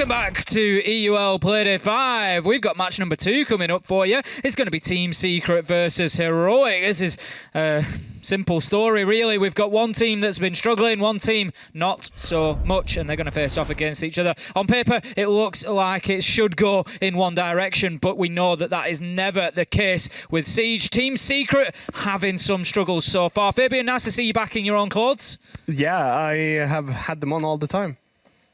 Welcome back to EUL Playday 5. We've got match number 2 coming up for you. It's going to be Team Secret versus Heroic. This is a simple story, really. We've got one team that's been struggling, one team not so much, and they're going to face off against each other. On paper, it looks like it should go in one direction, but we know that that is never the case with Siege. Team Secret having some struggles so far. Fabian, nice to see you back in your own clothes. Yeah, I have had them on all the time,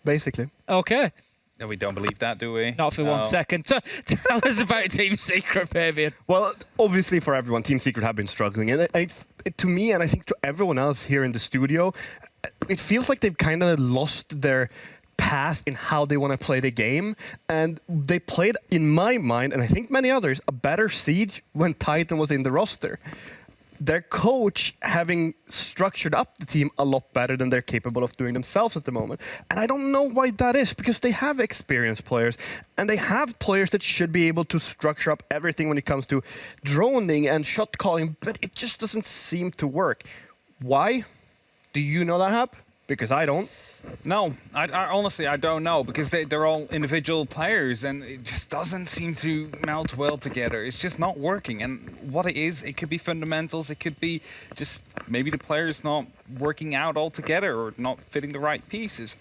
basically. Okay. No, we don't believe that, do we? Not for 1 second. Tell us about Team Secret, Fabian. Well, obviously for everyone, Team Secret have been struggling. And to me, and I think to everyone else here in the studio, it feels like they've kind of lost their path in how they want to play the game. And they played, in my mind, and I think many others, a better Siege when Titan was in the roster. Their coach having structured up the team a lot better than they're capable of doing themselves at the moment. And I don't know why that is, because they have experienced players and they have players that should be able to structure up everything when it comes to droning and shot calling, but it just doesn't seem to work. Why? Do you know that, Hap? Because I don't. No, I honestly, I don't know, because they're all individual players and it just doesn't seem to melt well together. It's just not working. And what it is, it could be fundamentals, it could be just maybe the players not working out altogether or not fitting the right pieces.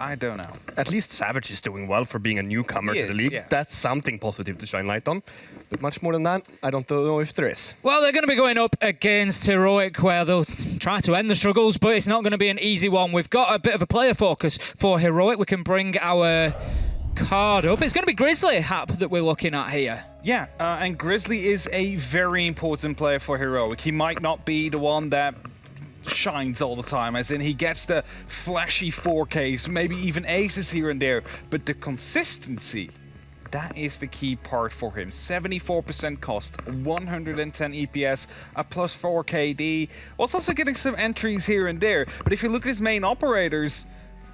I don't know. At least Savage is doing well for being a newcomer to the league. Yeah. That's something positive to shine light on. But much more than that, I don't know if there is. Well, they're going to be going up against Heroic, where they'll try to end the struggles, but it's not going to be an easy one. We've got a bit of a player focus for Heroic. We can bring our card up. It's going to be Grizzly, Hap, that we're looking at here. Yeah, and Grizzly is a very important player for Heroic. He might not be the one that shines all the time, as in he gets the flashy 4Ks, maybe even aces here and there, but the consistency, that is the key part for him. 74% cost, 110 EPS, a plus 4 KD. Also getting some entries here and there, but if you look at his main operators,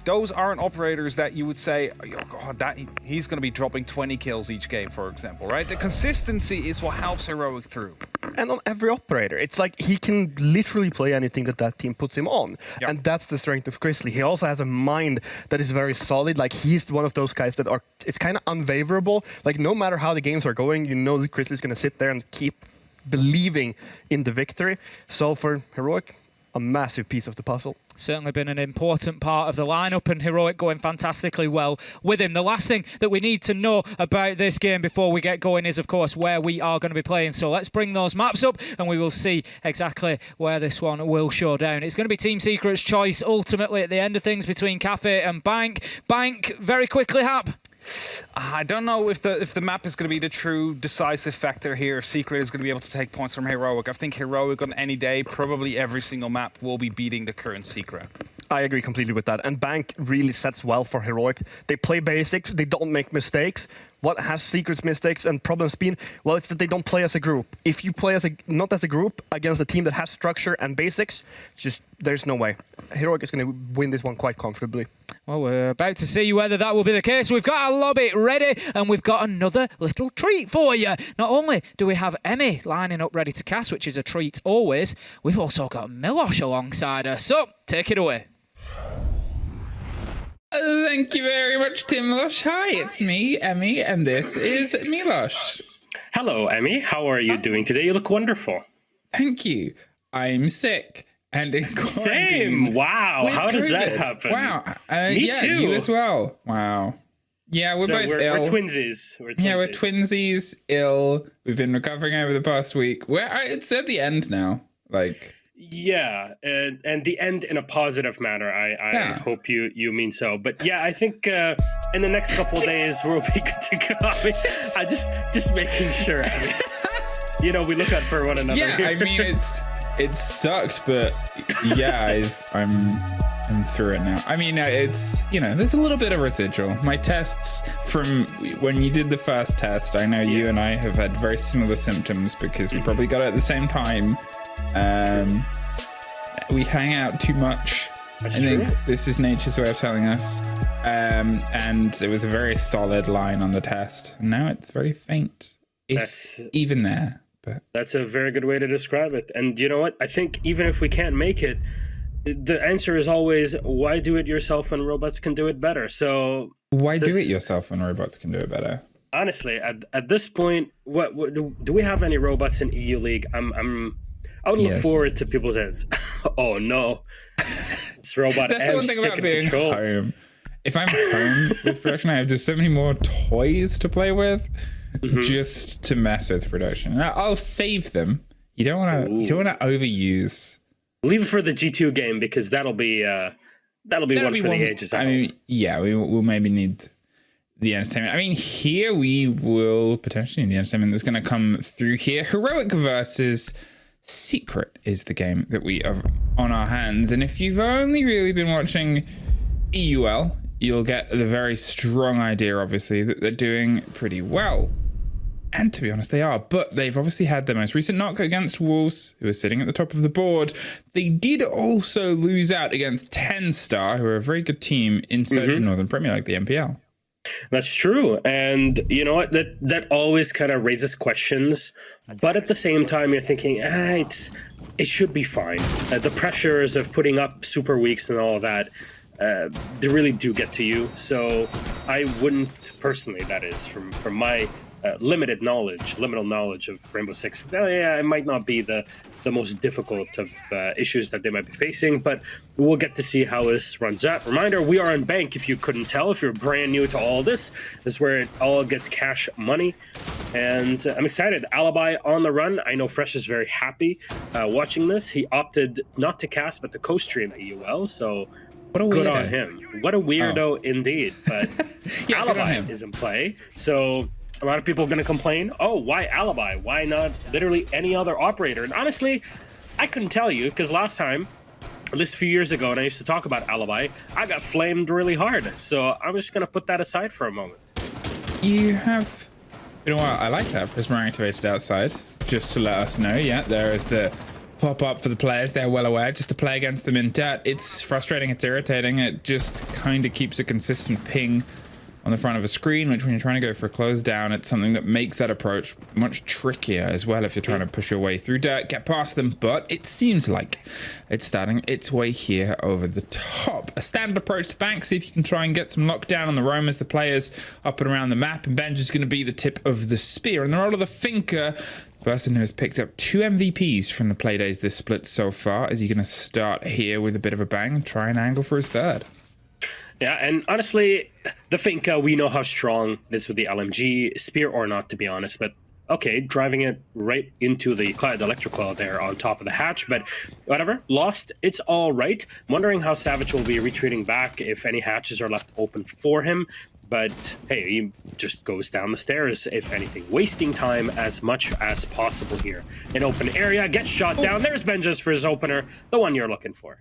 those aren't operators that you would say, oh God, that he's going to be dropping 20 kills each game, for example, right? The consistency is what helps Heroic through. And on every operator, it's like he can literally play anything that team puts him on. Yep. And that's the strength of Grizzly. He also has a mind that is very solid. Like, he's one of those guys that it's kind of unwaverable. Like, no matter how the games are going, you know that Grizzly's going to sit there and keep believing in the victory. So for Heroic, a massive piece of the puzzle. Certainly been an important part of the lineup, and Heroic going fantastically well with him. The last thing that we need to know about this game before we get going is, of course, where we are going to be playing. So let's bring those maps up and we will see exactly where this one will show down. It's going to be Team Secret's choice ultimately at the end of things between Cafe and Bank. Bank, very quickly, Hap. I don't know if the map is going to be the true decisive factor here. If Secret is going to be able to take points from Heroic. I think Heroic on any day, probably every single map, will be beating the current Secret. I agree completely with that. And Bank really sets well for Heroic. They play basics, they don't make mistakes. What has Secret's mistakes and problems been? Well, it's that they don't play as a group. If you play not as a group against a team that has structure and basics, there's no way. Heroic is going to win this one quite comfortably. Well, we're about to see whether that will be the case. We've got our lobby ready, and we've got another little treat for you. Not only do we have Emmy lining up ready to cast, which is a treat always, we've also got Milosh alongside her. So, take it away. Thank you very much, Timlosh. Hi, it's me, Emmy, and this is Milosh. Hello, Emmy. How are you doing today? You look wonderful. Thank you. I'm sick and in quarantine. Same. Wow. How does that happen? Wow. Me yeah, too. You as well. Wow. Yeah, we're both ill. We're twinsies. Yeah, we're twinsies, ill. We've been recovering over the past week. It's at the end now. Yeah, and the end in a positive manner. I hope you mean so. But yeah, I think in the next couple of days we'll be good to go. I just making sure. We look out for one another. Yeah, here. I mean it sucks, but yeah, I'm through it now. I mean, it's there's a little bit of residual. My tests from when you did the first test, I know you and I have had very similar symptoms because we probably got it at the same time. We hang out too much. That's I think true. this is nature's way of telling us. And it was a very solid line on the test. Now it's very faint, if even there. But that's a very good way to describe it. And you know what? I think even if we can't make it, the answer is always, why do it yourself when robots can do it better? So Why do it yourself when robots can do it better? Honestly, at this point, what do we have any robots in EU League? I would look forward to people's heads. Oh no, this robot. That's the one thing about being home. If I'm home with production, I have just so many more toys to play with, just to mess with production. I'll save them. You don't want to overuse. Leave it for the G2 game because that'll be one for the ages. I mean, yeah, we'll maybe need the entertainment. I mean, here we will potentially need the entertainment that's going to come through here. Heroic versus Secret is the game that we have on our hands. And if you've only really been watching EUL, you'll get the very strong idea, obviously, that they're doing pretty well. And to be honest, they are. But they've obviously had their most recent knock against Wolves, who are sitting at the top of the board. They did also lose out against 10 Star, who are a very good team inside the Northern Premier League, the MPL. That's true. And you know what? That always kind of raises questions. But at the same time, you're thinking, it should be fine. The pressures of putting up super weeks and all of that, they really do get to you. So I wouldn't personally, that is, from my limited knowledge of Rainbow Six. It might not be the most difficult of issues that they might be facing, but we'll get to see how this runs out. Reminder, we are on Bank, if you couldn't tell, if you're brand new to all this is where it all gets cash money. And I'm excited. Alibi on the run. I know Fresh is very happy watching this. He opted not to cast, but to co-stream at UL, so good on him. What a weirdo indeed. But Alibi is in play, so a lot of people are going to complain, oh, why Alibi? Why not literally any other operator? And honestly, I couldn't tell you, because last time, at least a few years ago, and I used to talk about Alibi, I got flamed really hard. So I'm just going to put that aside for a moment. You have... You know what? I like that. Prisma activated outside, just to let us know. Yeah, there is the pop-up for the players. They're well aware. Just to play against them in dirt, it's frustrating. It's irritating. It just kind of keeps a consistent ping on the front of a screen, which when you're trying to go for a close down, it's something that makes that approach much trickier as well if you're trying to push your way through dirt, get past them. But it seems like it's starting its way here over the top. A standard approach to Bank, see if you can try and get some lockdown on the roam as the players up and around the map, and Benj is going to be the tip of the spear. And the role of the Finker, person who has picked up 2 MVPs from the Playdays this split so far, is he going to start here with a bit of a bang, try and angle for his third? Yeah, and honestly, the Finka, we know how strong it is with the LMG, spear or not, to be honest, but okay, driving it right into the Cloud Electroclaw there on top of the hatch, but whatever, lost, it's all right. I'm wondering how Savage will be retreating back if any hatches are left open for him, but hey, he just goes down the stairs, if anything, wasting time as much as possible here. An open area, gets shot down, there's Benjas for his opener, the one you're looking for.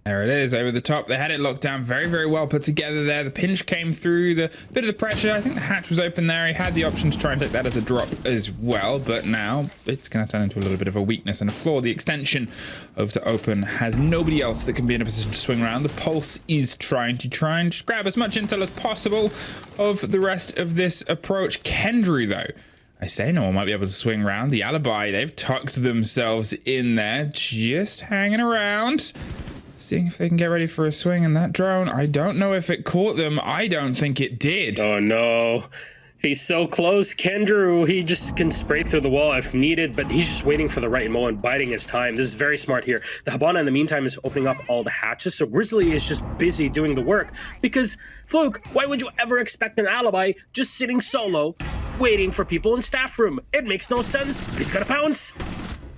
There it is, over the top. They had it locked down, very, very well put together there. The pinch came through, the bit of the pressure. I think the hatch was open there. He had the option to try and take that as a drop as well, but now it's going to turn into a little bit of a weakness and a flaw. The extension over to open has nobody else that can be in a position to swing around. The Pulse is trying and just grab as much intel as possible of the rest of this approach. Kendrew, though, I say no one might be able to swing around. The Alibi, they've tucked themselves in there, just hanging around, seeing if they can get ready for a swing. And that drone, I don't know if it caught them. I don't think it did. Oh no, he's so close. Kendrew, he just can spray through the wall if needed, but he's just waiting for the right moment, biding his time. This is very smart here. The Habana in the meantime is opening up all the hatches, so Grizzly is just busy doing the work, because Fluke, why would you ever expect an Alibi just sitting solo waiting for people in staff room? It makes no sense. He's gonna pounce.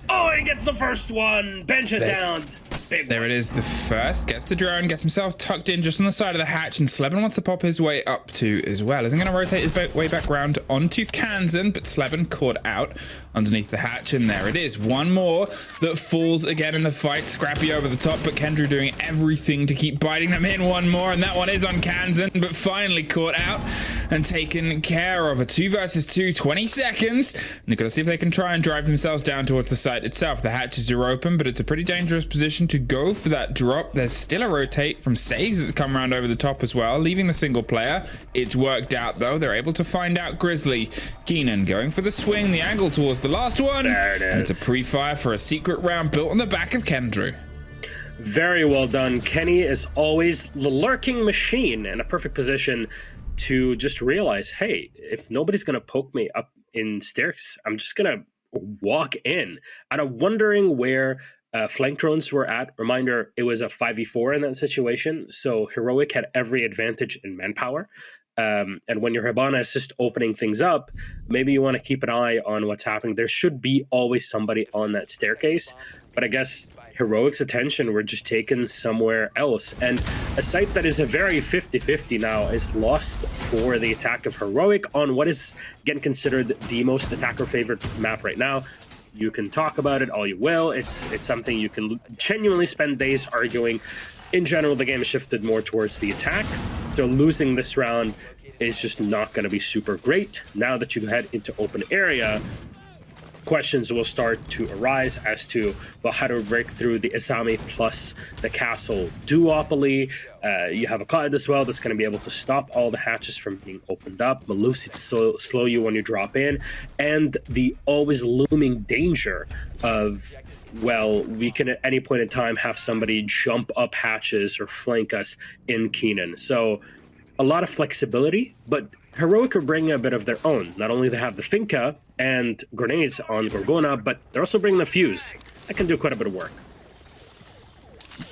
Oh, he gets the first one. Bench it down. There it is, the first. Gets the drone, gets himself tucked in just on the side of the hatch, and Sleben wants to pop his way up to as well. Isn't going to rotate his way back round onto Kansan, but Sleben caught out underneath the hatch, and there it is. One more that falls again in the fight. Scrappy over the top, but Kendrew doing everything to keep biting them in. One more, and that one is on Kansan, but finally caught out and taken care of. A 2 versus 2, 20 seconds. And they've got to see if they can try and drive themselves down towards the site itself. The hatches are open, but it's a pretty dangerous position to go for that drop. There's still a rotate from Saves that's come around over the top as well, leaving the single player. It's worked out though. They're able to find out Grizzly. Keenan going for the swing, the angle towards the last one. There it is. And it's a pre-fire for a secret round built on the back of Kendrew. Very well done. Kenny is always the lurking machine in a perfect position to just realize, hey, if nobody's going to poke me up in stairs, I'm just going to walk in. And I'm wondering where flank drones were at. Reminder, it was a 5v4 in that situation, so Heroic had every advantage in manpower. And when your Hibana is just opening things up, maybe you want to keep an eye on what's happening. There should be always somebody on that staircase, but I guess Heroic's attention were just taken somewhere else. And a site that is a very 50-50 now is lost for the attack of Heroic on what is, again, considered the most attacker-favorite map right now. You can talk about it all you will. It's something you can genuinely spend days arguing. In general, the game shifted more towards the attack, so losing this round is just not going to be super great. Now that you head into open area, questions will start to arise as to, well, how to break through the Izami plus the castle duopoly. You have a Cloud as well that's going to be able to stop all the hatches from being opened up, Melusi to slow you when you drop in, and the always looming danger of, well, we can at any point in time have somebody jump up hatches or flank us in Keenan. So a lot of flexibility, but Heroic are bringing a bit of their own. Not only they have the Finca and grenades on Gorgona, but they're also bringing the Fuse. That can do quite a bit of work.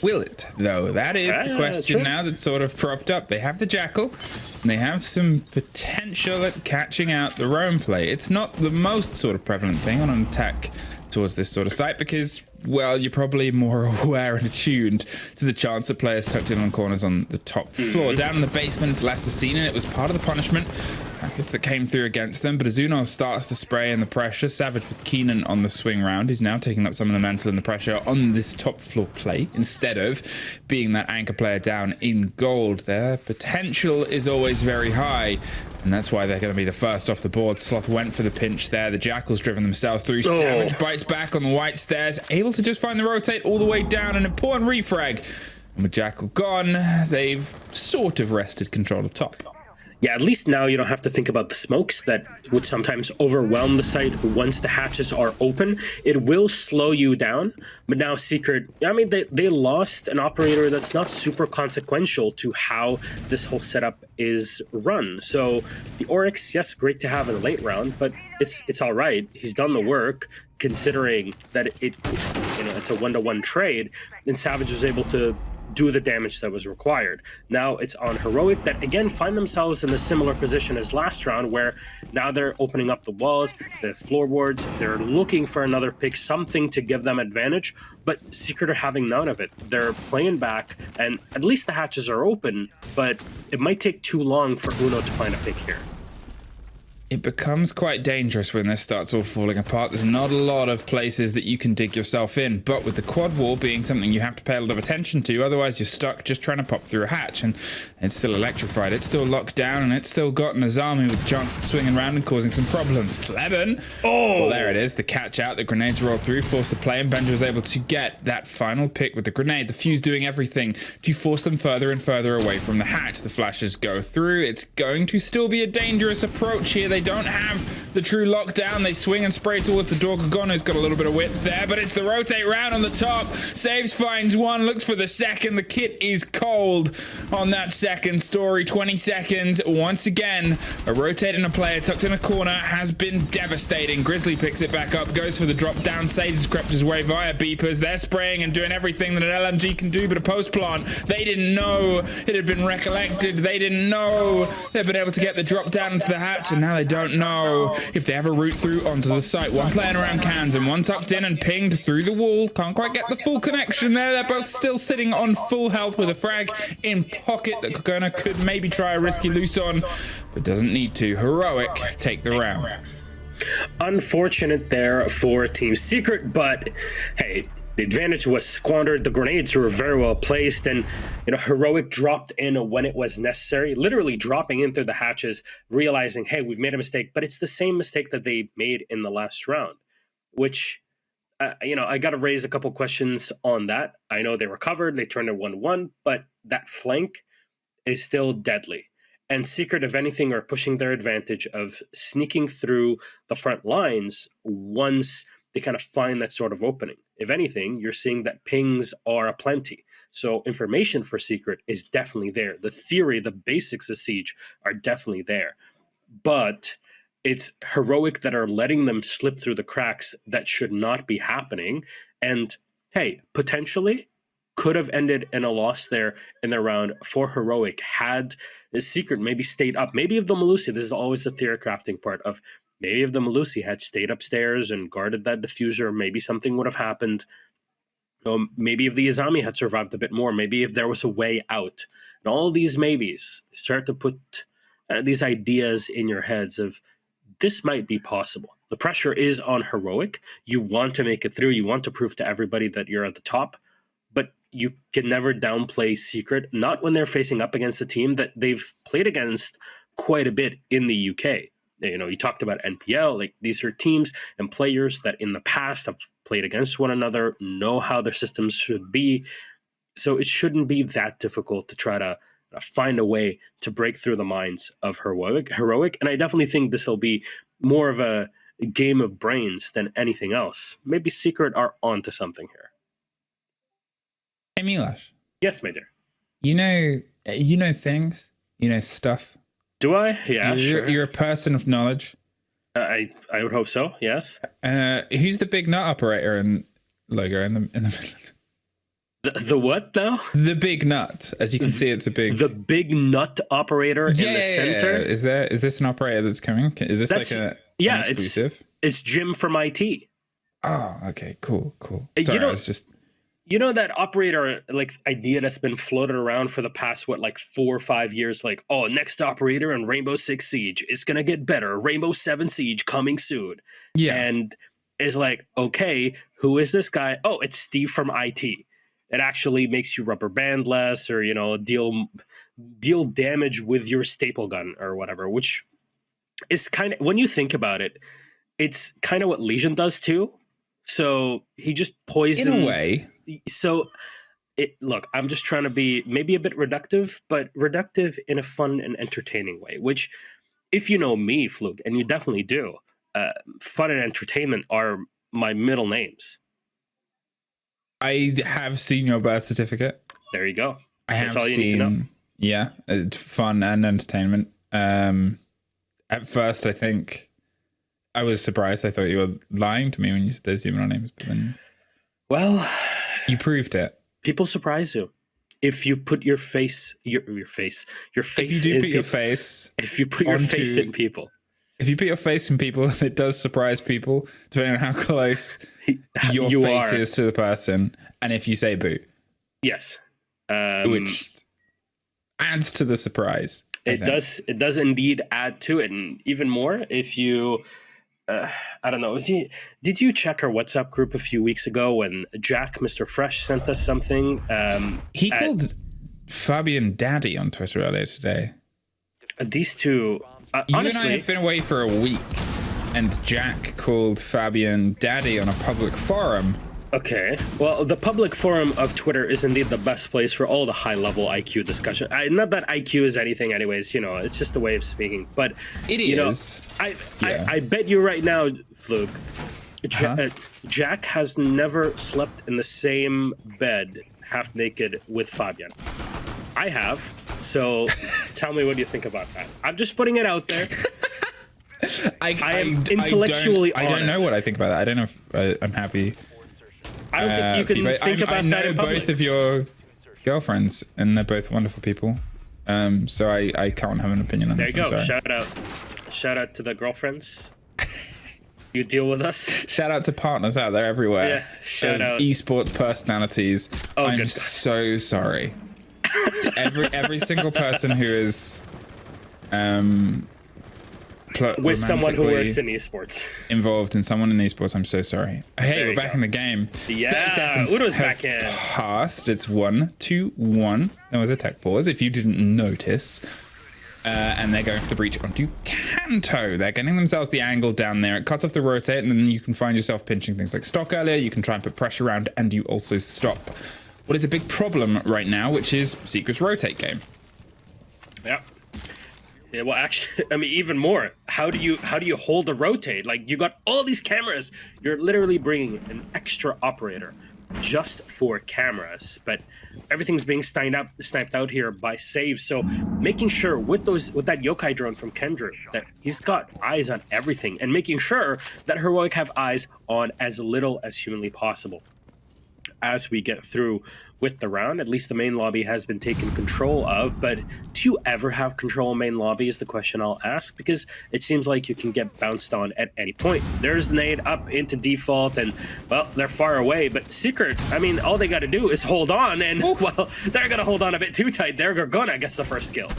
Will it, though? That is the question true. now that's sort of propped up. They have the Jackal, and they have some potential at catching out the roam play. It's not the most sort of prevalent thing on an attack towards this sort of site because, well, you're probably more aware and attuned to the chance of players tucked in on corners on the top floor. Down in the basement, it's less seen, and it was part of the punishment package that came through against them. But Azuno starts the spray and the pressure. Savage with Keenan on the swing round, who's now taking up some of the mental and the pressure on this top floor play instead of being that anchor player down in gold. Their potential is always very high, and that's why they're going to be the first off the board. Sloth went for the pinch there. The Jackal's driven themselves through. Savage bites back on the white stairs, able to just find the rotate all the way down. An important refrag. And with Jackal gone, they've sort of wrested control of top. Yeah, at least now you don't have to think about the smokes that would sometimes overwhelm the site once the hatches are open. It will slow you down, but now Secret, I mean, they lost an operator that's not super consequential to how this whole setup is run. So the Oryx, yes, great to have in the late round, but it's all right. He's done the work, considering that it's a 1-to-1 trade, and Savage was able to do the damage that was required. Now it's on Heroic that again find themselves in a similar position as last round, where now they're opening up the walls, the floorboards, they're looking for another pick, something to give them advantage, but Secret are having none of it. They're playing back, and at least the hatches are open, but it might take too long for Uno to find a pick here. It becomes quite dangerous when this starts all falling apart. There's not a lot of places that you can dig yourself in, but with the quad wall being something you have to pay a lot of attention to, otherwise you're stuck just trying to pop through a hatch, and it's still electrified, it's still locked down, and it's still got Nazami with a chance of swinging around and causing some problems. Sleben! Well, there it is, the catch out, the grenades rolled through, forced the play, and Benja was able to get that final pick with the grenade. The Fuse doing everything to force them further and further away from the hatch. The flashes go through. It's going to still be a dangerous approach here. They don't have the true lockdown. They swing and spray towards the door. Gorgono's got a little bit of width there, but it's the rotate round on the top. Saves, finds one, looks for the second. The kit is cold on that second story. 20 seconds. Once again, a rotate and a player tucked in a corner has been devastating. Grizzly picks it back up, goes for the drop down. Saves has crept his way via beepers. They're spraying and doing everything that an LMG can do, but a post plant. They didn't know it had been recollected. They didn't know they'd been able to get the drop down into the hatch, and now they don't know if they have a route through onto the site. One playing around cans and one tucked in and pinged through the wall. Can't quite get the full connection there. They're both still sitting on full health with a frag in pocket that Gorgona could maybe try a risky loose on, but doesn't need to. Heroic take the round. Unfortunate there for Team Secret, but hey, the advantage was squandered. The grenades were very well placed, and Heroic dropped in when it was necessary, literally dropping in through the hatches, realizing, hey, we've made a mistake, but it's the same mistake that they made in the last round, which, I got to raise a couple questions on that. I know they recovered, they turned it 1-1, but that flank is still deadly. And Secret, if anything, are pushing their advantage of sneaking through the front lines once they kind of find that sort of opening. if anything, you're seeing that pings are aplenty. So information for Secret is definitely there. The theory, the basics of Siege are definitely there. But it's Heroic that are letting them slip through the cracks that should not be happening. And hey, potentially could have ended in a loss there in the round for Heroic had the Secret maybe stayed up. Maybe if the Melusi, this is always the theory crafting part of, maybe if the Melusi had stayed upstairs and guarded that diffuser, maybe something would have happened. Maybe if the Izami had survived a bit more, maybe if there was a way out. And all these maybes start to put these ideas in your heads of this might be possible. The pressure is on Heroic. You want to make it through. You want to prove to everybody that you're at the top. But you can never downplay Secret, not when they're facing up against a team that they've played against quite a bit in the UK. You know, you talked about NPL. Like, these are teams and players that in the past have played against one another, know how their systems should be. So it shouldn't be that difficult to try to find a way to break through the minds of Heroic. And I definitely think this will be more of a game of brains than anything else. Maybe Secret are onto something here. Hey, Milosh. Yes, my dear. You know things. You know stuff. Do I? Yeah, sure. You're a person of knowledge. I would hope so. Yes. Who's the big nut operator and logo in the middle? The what now? The big nut. As you can see, it's a big. The big nut operator in the center. Is this an operator that's coming? Is this an exclusive? It's Jim from IT. Oh, okay, cool. Sorry, I was just. You know that operator like idea that's been floated around for the past 4 or 5 years, like, oh, next operator in Rainbow Six Siege, it's gonna get better. Rainbow 7 Siege coming soon. Yeah. And it's like, okay, who is this guy? Oh, it's Steve from IT. It actually makes you rubber band less, or deal damage with your staple gun or whatever, which is kind of, when you think about it, it's kind of what Legion does too. So he just poisoned. In a way. So, look, I'm just trying to be maybe a bit reductive, but reductive in a fun and entertaining way, which, if you know me, Flug, and you definitely do, fun and entertainment are my middle names. I have seen your birth certificate. There you go. That's all you need to know. Yeah, fun and entertainment. At first, I think I was surprised. I thought you were lying to me when you said those middle names, but then... Well... You proved it. People surprise you. If you put your face, your faith. If you do put your face, if you put your face in people, if you put your face in people, it does surprise people, depending on how close your face is to the person, and if you say "boo," yes, which adds to the surprise. It does. It does indeed add to it, and even more if you. I don't know. Did you check our WhatsApp group a few weeks ago when Jack, Mr. Fresh, sent us something? He called Fabian Daddy on Twitter earlier today. These two, you honestly, and I have been away for a week, and Jack called Fabian Daddy on a public forum. Okay. Well, the public forum of Twitter is indeed the best place for all the high-level IQ discussion. Not that IQ is anything anyways, it's just a way of speaking. But it is. I bet you right now, Flug, Jack has never slept in the same bed half naked with Fabian. I have. So tell me what you think about that. I'm just putting it out there. I am intellectually honest. I don't know what I think about that. I don't know if I'm happy. I don't think you can think about that in public. I know both of your girlfriends, and they're both wonderful people. So I can't have an opinion on this. There you go. Shout out to the girlfriends. You deal with us. Shout out to partners out there everywhere. Yeah, shout out. Esports personalities. Oh, I'm so sorry. every single person who is with someone who works in esports, involved in someone in esports, I'm so sorry. Hey, we're back in the game. Yeah, Udo's back in. Passed. It's 1-2-1. There was a tech pause, if you didn't notice. And they're going for the breach onto Kanto. They're getting themselves the angle down there. It cuts off the rotate, and then you can find yourself pinching things like stock earlier. You can try and put pressure around, and you also stop what is a big problem right now, which is Secret's rotate game. Yeah. Yeah, well, actually, I mean, even more. How do you hold a rotate? Like, you got all these cameras. You're literally bringing an extra operator just for cameras, but everything's being sniped out here by saves. So making sure with that yokai drone from Kendra that he's got eyes on everything, and making sure that Heroic have eyes on as little as humanly possible. As we get through with the round, at least the main lobby has been taken control of, but do you ever have control of main lobby is the question I'll ask, because it seems like you can get bounced on at any point. There's the nade up into default, and well, they're far away, but Secret, I mean, all they got to do is hold on, and well, they're gonna hold on a bit too tight. They're gonna get the first kill.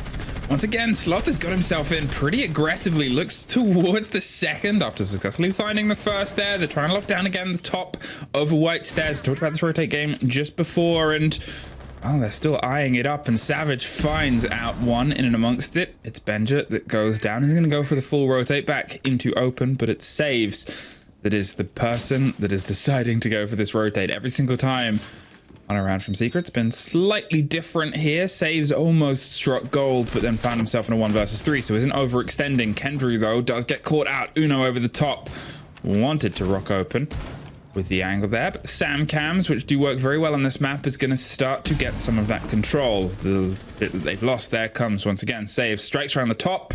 Once again, Sloth has got himself in pretty aggressively, looks towards the second after successfully finding the first there. They're trying to lock down again the top of White Stairs. Talked about this rotate game just before, and oh, they're still eyeing it up, and Savage finds out one in and amongst it. It's Benja that goes down. He's going to go for the full rotate back into open, but it saves. That is the person that is deciding to go for this rotate every single time. On a round from Secret's been slightly different here. Saves almost struck gold, but then found himself in a 1 versus 3, so isn't overextending. Kendrew, though, does get caught out. Uno over the top. Wanted to rock open with the angle there, but the Sam cams, which do work very well on this map, is going to start to get some of that control. The bit that they've lost there comes once again. Saves, strikes around the top,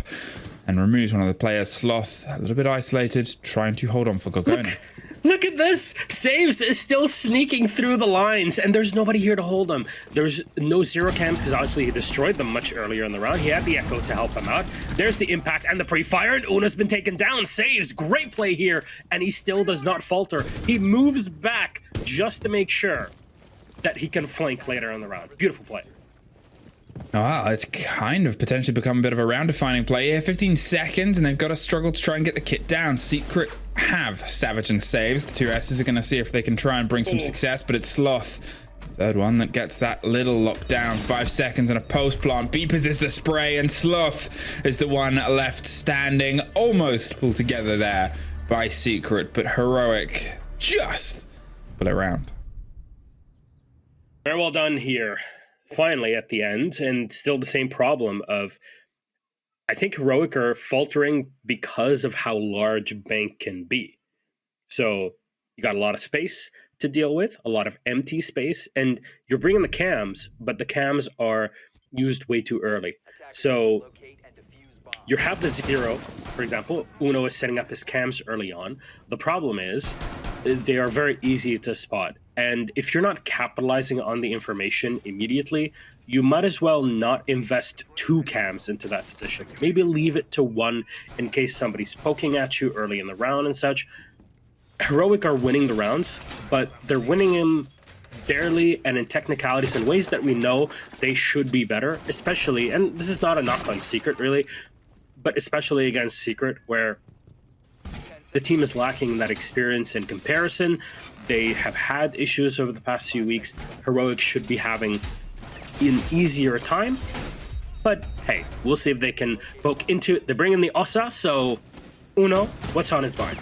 and removes one of the players. Sloth, a little bit isolated, trying to hold on for Gorgona. Look at this! Saves is still sneaking through the lines, and there's nobody here to hold him. There's no zero cams, because obviously he destroyed them much earlier in the round. He had the Echo to help him out. There's the impact and the pre-fire, and Una's been taken down. Saves, great play here, and he still does not falter. He moves back just to make sure that he can flank later in the round. Beautiful play. Oh, wow, it's kind of potentially become a bit of a round-defining play here. 15 seconds, and they've got to struggle to try and get the kit down. Secret have Savage and Saves. The two S's are going to see if they can try and bring some success, but it's Sloth, third one, that gets that little lockdown. 5 seconds and a post-plant. Beepers is the spray, and Sloth is the one left standing. Almost pulled together there by Secret, but Heroic just pull it around. Very well done here. Finally at the end, and still the same problem of, I think Heroic are faltering because of how large Bank can be. So you got a lot of space to deal with, a lot of empty space, and you're bringing the cams, but the cams are used way too early. So you have the zero, for example, Uno is setting up his cams early on. The problem is they are very easy to spot. And if you're not capitalizing on the information immediately, you might as well not invest 2 cams into that position. Maybe leave it to 1 in case somebody's poking at you early in the round and such. Heroic are winning the rounds, but they're winning them barely and in technicalities in ways that we know they should be better, especially, and this is not a knock on Secret really, but especially against Secret, where the team is lacking that experience in comparison. They have had issues over the past few weeks. Heroic should be having an easier time. But hey, we'll see if they can poke into it. They bring in the Osa, so Uno, what's on his mind?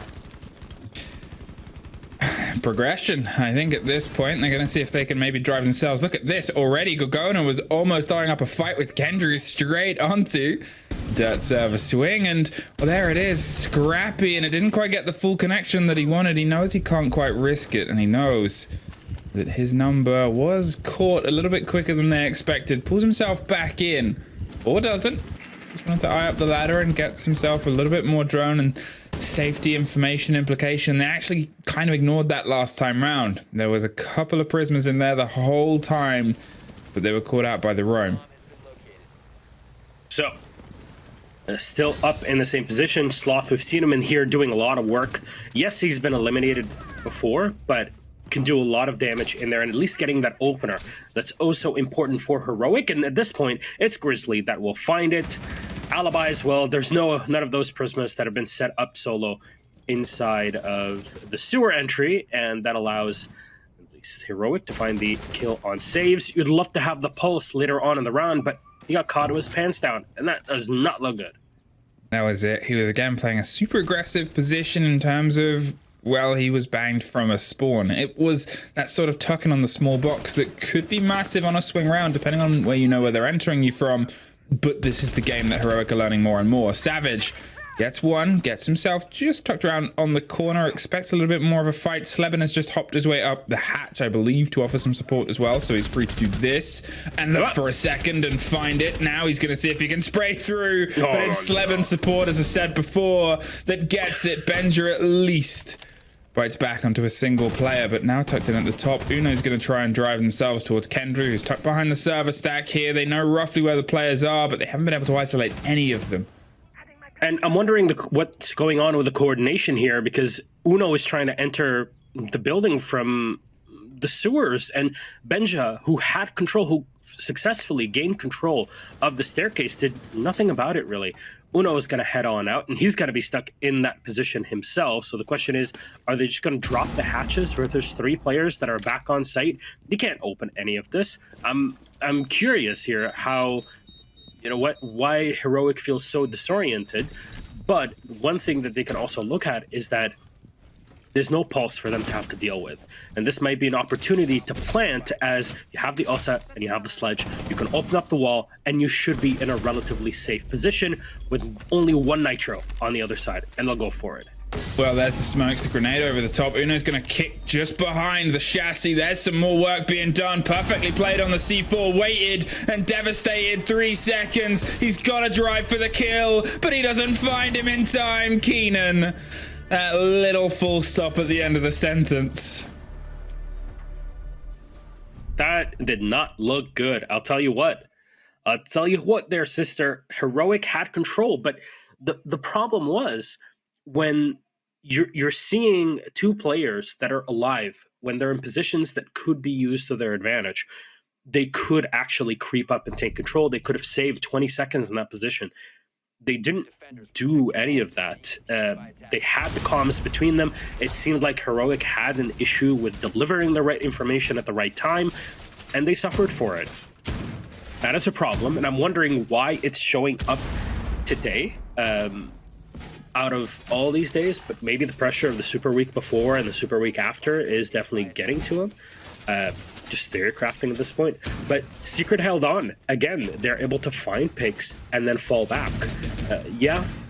Progression. I think at this point they're going to see if they can maybe drive themselves. Look at this already. Gorgona was almost eyeing up a fight with Kendrew straight onto Dirt Server swing, and well, there it is, scrappy, and it didn't quite get the full connection that he wanted. He knows he can't quite risk it, and he knows that his number was caught a little bit quicker than they expected. Pulls himself back in, or doesn't. Just wanted to eye up the ladder and gets himself a little bit more drone and safety information implication. They actually kind of ignored that last time round. There was a couple of prismas in there the whole time, but they were caught out by the roam. So still up in the same position. Sloth, we've seen him in here doing a lot of work. Yes, he's been eliminated before, but can do a lot of damage in there, and at least getting that opener that's also important for Heroic. And at this point, it's Grizzly that will find it. Alibi as well. There's none of those prismas that have been set up solo inside of the sewer entry, and that allows at least Heroic to find the kill on Saves. You'd love to have the pulse later on in the round, but he got caught with his pants down, and that does not look good. That was it. He was again playing a super aggressive position in terms of, well, he was banged from a spawn. It was that sort of tucking on the small box that could be massive on a swing round, depending on where you know where they're entering you from. but this is the game that Heroic are learning more and more. Savage gets one, gets himself just tucked around on the corner, expects a little bit more of a fight. Sleben has just hopped his way up the hatch, I believe, to offer some support as well, so he's free to do this and look for a second and find it. Now he's going to see if he can spray through, but it's Sleben's support, as I said before, that gets it. Benja at least bites back onto a single player, but now tucked in at the top. Uno's going to try and drive themselves towards Kendra, who's tucked behind the server stack here. They know roughly where the players are, but they haven't been able to isolate any of them. And I'm wondering what's going on with the coordination here, because Uno is trying to enter the building from the sewers, and Benja, who had control, who successfully gained control of the staircase, did nothing about it, really. Uno is going to head on out, and he's going to be stuck in that position himself. So the question is, are they just going to drop the hatches where there's 3 players that are back on site? They can't open any of this. I'm curious here how... why Heroic feels so disoriented. But one thing that they can also look at is that there's no pulse for them to have to deal with. And this might be an opportunity to plant, as you have the Osa and you have the sledge. You can open up the wall, and you should be in a relatively safe position with only 1 nitro on the other side, and they'll go for it. Well, there's the smokes, the grenade over the top. Uno's going to kick just behind the chassis. There's some more work being done. Perfectly played on the C4. Waited and devastated. 3 seconds. He's got to drive for the kill, but he doesn't find him in time. Keenan, that little full stop at the end of the sentence. That did not look good. I'll tell you what. There, sister. Heroic had control, but the problem was, when you're seeing 2 players that are alive, when they're in positions that could be used to their advantage, they could actually creep up and take control. They could have saved 20 seconds in that position. They didn't do any of that. They had the comms between them. It seemed like Heroic had an issue with delivering the right information at the right time, and they suffered for it. That is a problem, and I'm wondering why it's showing up today. Out of all these days, but maybe the pressure of the Super Week before and the Super Week after is definitely getting to him. Just theory crafting at this point. But Secret held on. Again, they're able to find picks and then fall back.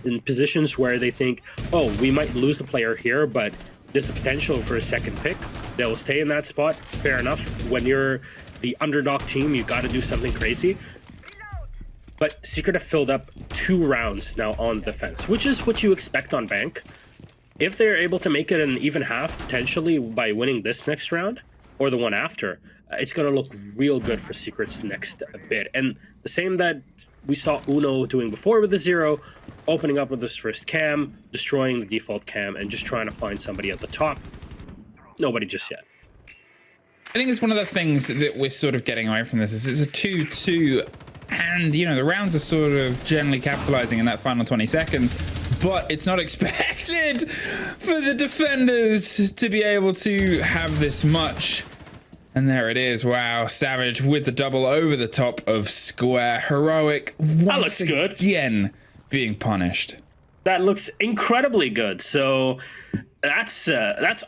In positions where they think, oh, we might lose a player here, but there's the potential for a second pick. They'll stay in that spot. Fair enough. When you're the underdog team, you got to do something crazy. But Secret have filled up 2 rounds now on defense, which is what you expect on Bank. If they're able to make it an even half, potentially by winning this next round, or the one after, it's going to look real good for Secret's next bit. And the same that we saw Uno doing before with the 0, opening up with this first cam, destroying the default cam, and just trying to find somebody at the top. Nobody just yet. I think it's one of the things that we're sort of getting away from this is it's a 2-2. And, the rounds are sort of generally capitalizing in that final 20 seconds, but it's not expected for the defenders to be able to have this much. And there it is. Wow. Savage with the double over the top of Square. Heroic once again being punished. That looks incredibly good. So that's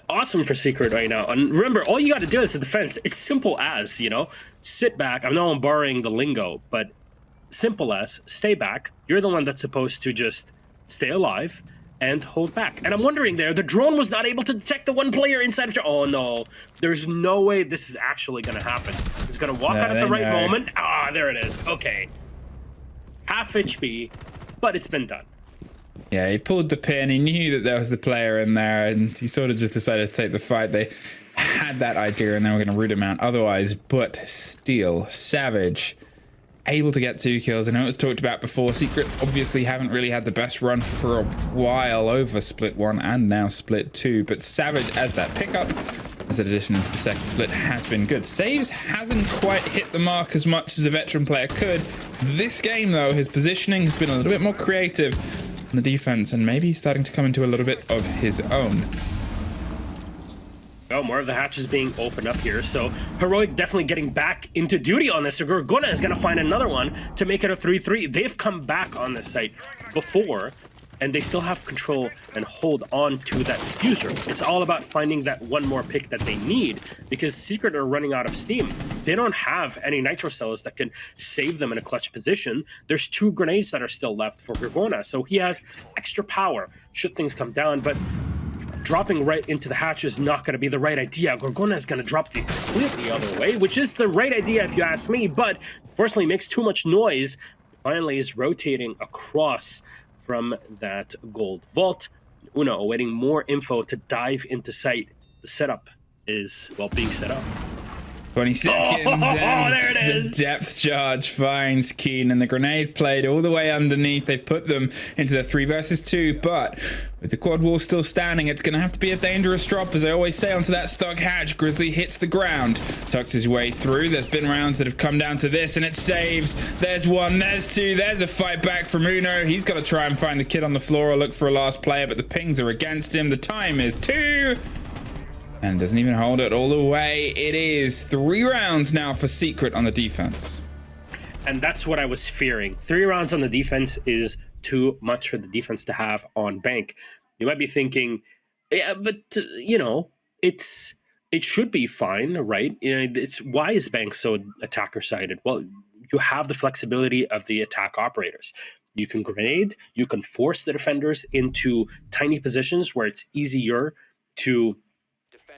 awesome for Secret right now. And remember, all you got to do is the defense. It's simple as, sit back. I know I'm borrowing the lingo, but simple as stay back. You're the one that's supposed to just stay alive and hold back. And I'm wondering there, the drone was not able to detect the 1 player inside of... Oh, no. There's no way this is actually going to happen. He's going to walk out at the right moment. Ah, there it is. Okay. Half HP, but it's been done. Yeah, he pulled the pin. He knew that there was the player in there, and he sort of just decided to take the fight. They had that idea, and they were going to root him out otherwise. But still, Savage able to get 2 kills. I know it was talked about before. Secret obviously haven't really had the best run for a while over Split 1 and now Split 2. But Savage, as that pickup, as an addition to the second split, has been good. Saves hasn't quite hit the mark as much as a veteran player could. This game, though, his positioning has been a little bit more creative in the defense, and maybe he's starting to come into a little bit of his own. Oh, more of the hatches being opened up here. So Heroic definitely getting back into duty on this. So Gorgona is going to find another one to make it a 3-3. They've come back on this site before, and they still have control and hold on to that diffuser. It's all about finding that one more pick that they need, because Secret are running out of steam. They don't have any nitro cells that can save them in a clutch position. There's 2 grenades that are still left for Gorgona, so he has extra power should things come down, but dropping right into the hatch is not going to be the right idea. Gorgona is going to drop the completely other way, which is the right idea if you ask me, but unfortunately makes too much noise. Finally is rotating across from that gold vault. Uno awaiting more info to dive into site. The setup is, well, being set up. 20 seconds. Oh, there it is. The depth charge finds Keen, and the grenade played all the way underneath. They've put them into the 3 versus 2, but with the quad wall still standing, it's going to have to be a dangerous drop, as I always say, onto that stock hatch. Grizzly hits the ground, tucks his way through. There's been rounds that have come down to this, and it saves. There's 1, there's 2, there's a fight back from Uno. He's got to try and find the kid on the floor or look for a last player, but the pings are against him. The time is 2. And doesn't even hold it all the way. It is 3 rounds now for Secret on the defense. And that's what I was fearing. 3 rounds on the defense is too much for the defense to have on bank. You might be thinking, yeah, but you know, it should be fine, right? Why is bank so attacker sided? Well, you have the flexibility of the attack operators. You can grenade, you can force the defenders into tiny positions where it's easier to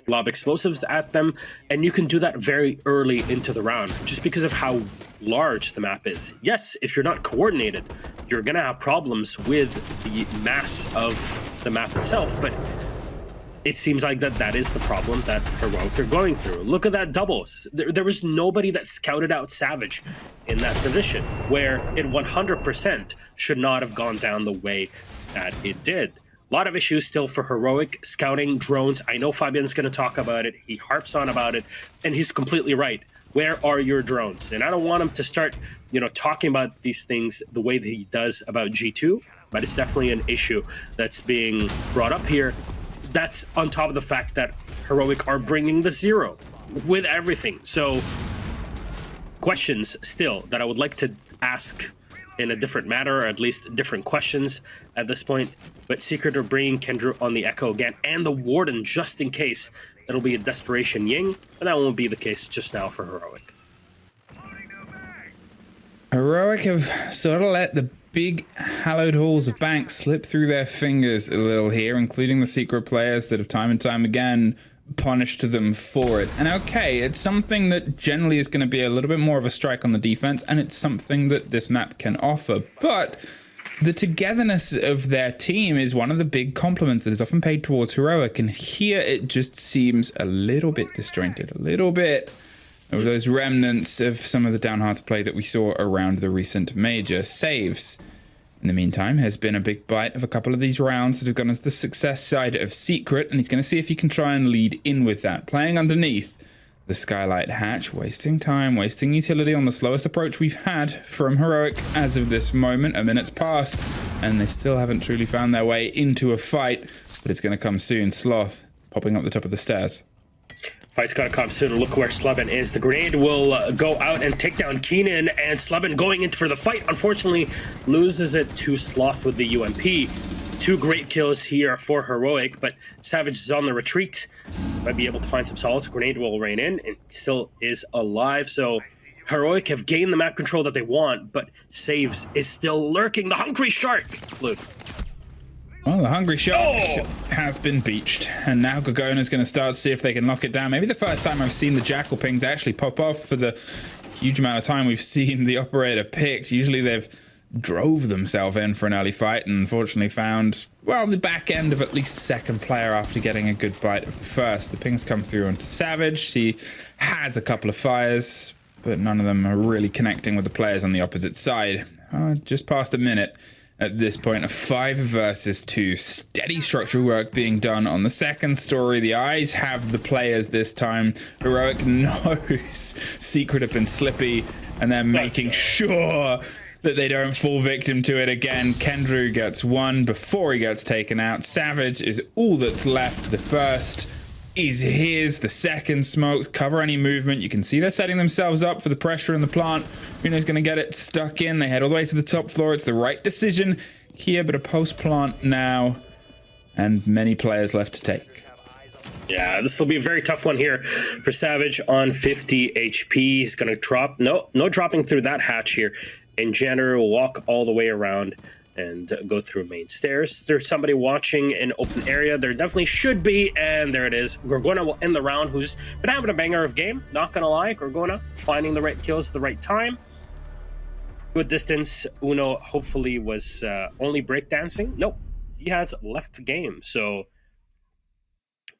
lob explosives at them, and you can do that very early into the round just because of how large the map is. Yes, if you're not coordinated, you're gonna have problems with the mass of the map itself, but it seems like that is the problem that Heroic are going through. Look at that doubles. There was nobody that scouted out Savage in that position, where it 100% should not have gone down the way that it did. A lot of issues still for Heroic. Scouting, drones. I know Fabian's going to talk about it. He harps on about it, and he's completely right. Where are your drones? And I don't want him to start, talking about these things the way that he does about G2, but it's definitely an issue that's being brought up here. That's on top of the fact that Heroic are bringing the 0 with everything. So questions still that I would like to ask in a different matter, or at least different questions at this point. But Secret are bringing Kendra on the Echo again, and the Warden, just in case it'll be a desperation Ying, but that won't be the case just now for Heroic. Heroic have sort of let the big hallowed halls of bank slip through their fingers a little here, including the Secret players that have time and time again punished them for it. And okay, it's something that generally is going to be a little bit more of a strike on the defense, and it's something that this map can offer, but the togetherness of their team is one of the big compliments that is often paid towards Heroic, and here it just seems a little bit disjointed, a little bit of those remnants of some of the down hard to play that we saw around the recent major. Saves, in the meantime, has been a big bite of a couple of these rounds that have gone into the success side of Secret, and he's going to see if he can try and lead in with that. Playing underneath the skylight hatch, wasting time, wasting utility on the slowest approach we've had from Heroic as of this moment. A minute's passed, and they still haven't truly found their way into a fight, but it's going to come soon. Sloth popping up the top of the stairs. Fight's gotta come soon. Look where Slubin is. The grenade will go out and take down Keenan, and Slubin going in for the fight, unfortunately loses it to Sloth with the UMP. 2 great kills here for Heroic, but Savage is on the retreat. Might be able to find some solace. Grenade will rain in, and still is alive. So Heroic have gained the map control that they want, but Saves is still lurking. The Hungry Shark! Flute. Well, the Hungry Shark has been beached, and now Gorgona's going to start to see if they can lock it down. Maybe the first time I've seen the Jackal pings actually pop off for the huge amount of time we've seen the operator picked. Usually they've drove themselves in for an early fight and unfortunately found, well, the back end of at least second player after getting a good bite of the first. The pings come through onto Savage. She has a couple of fires, but none of them are really connecting with the players on the opposite side. Just past a minute. At this point, a 5 versus 2. Steady structural work being done on the second story. The eyes have the players this time. Heroic knows Secret have been slippy, and they're making sure that they don't fall victim to it again. Kendrew gets 1 before he gets taken out. Savage is all that's left. The first is his. The second smokes cover any movement. You can see they're setting themselves up for the pressure in the plant. Uno's going to get it stuck in. They head all the way to the top floor. It's the right decision here, but a post plant now, and many players left to take. Yeah, this will be a very tough one here for Savage on 50 HP. He's going to drop. No dropping through that hatch here. And Janner will walk all the way around and go through main stairs. There's somebody watching in open area. There definitely should be. And there it is. Gorgona will end the round, who's been having a banger of game. Not going to lie. Gorgona finding the right kills at the right time. Good distance. Uno hopefully was only breakdancing. Nope. He has left the game. So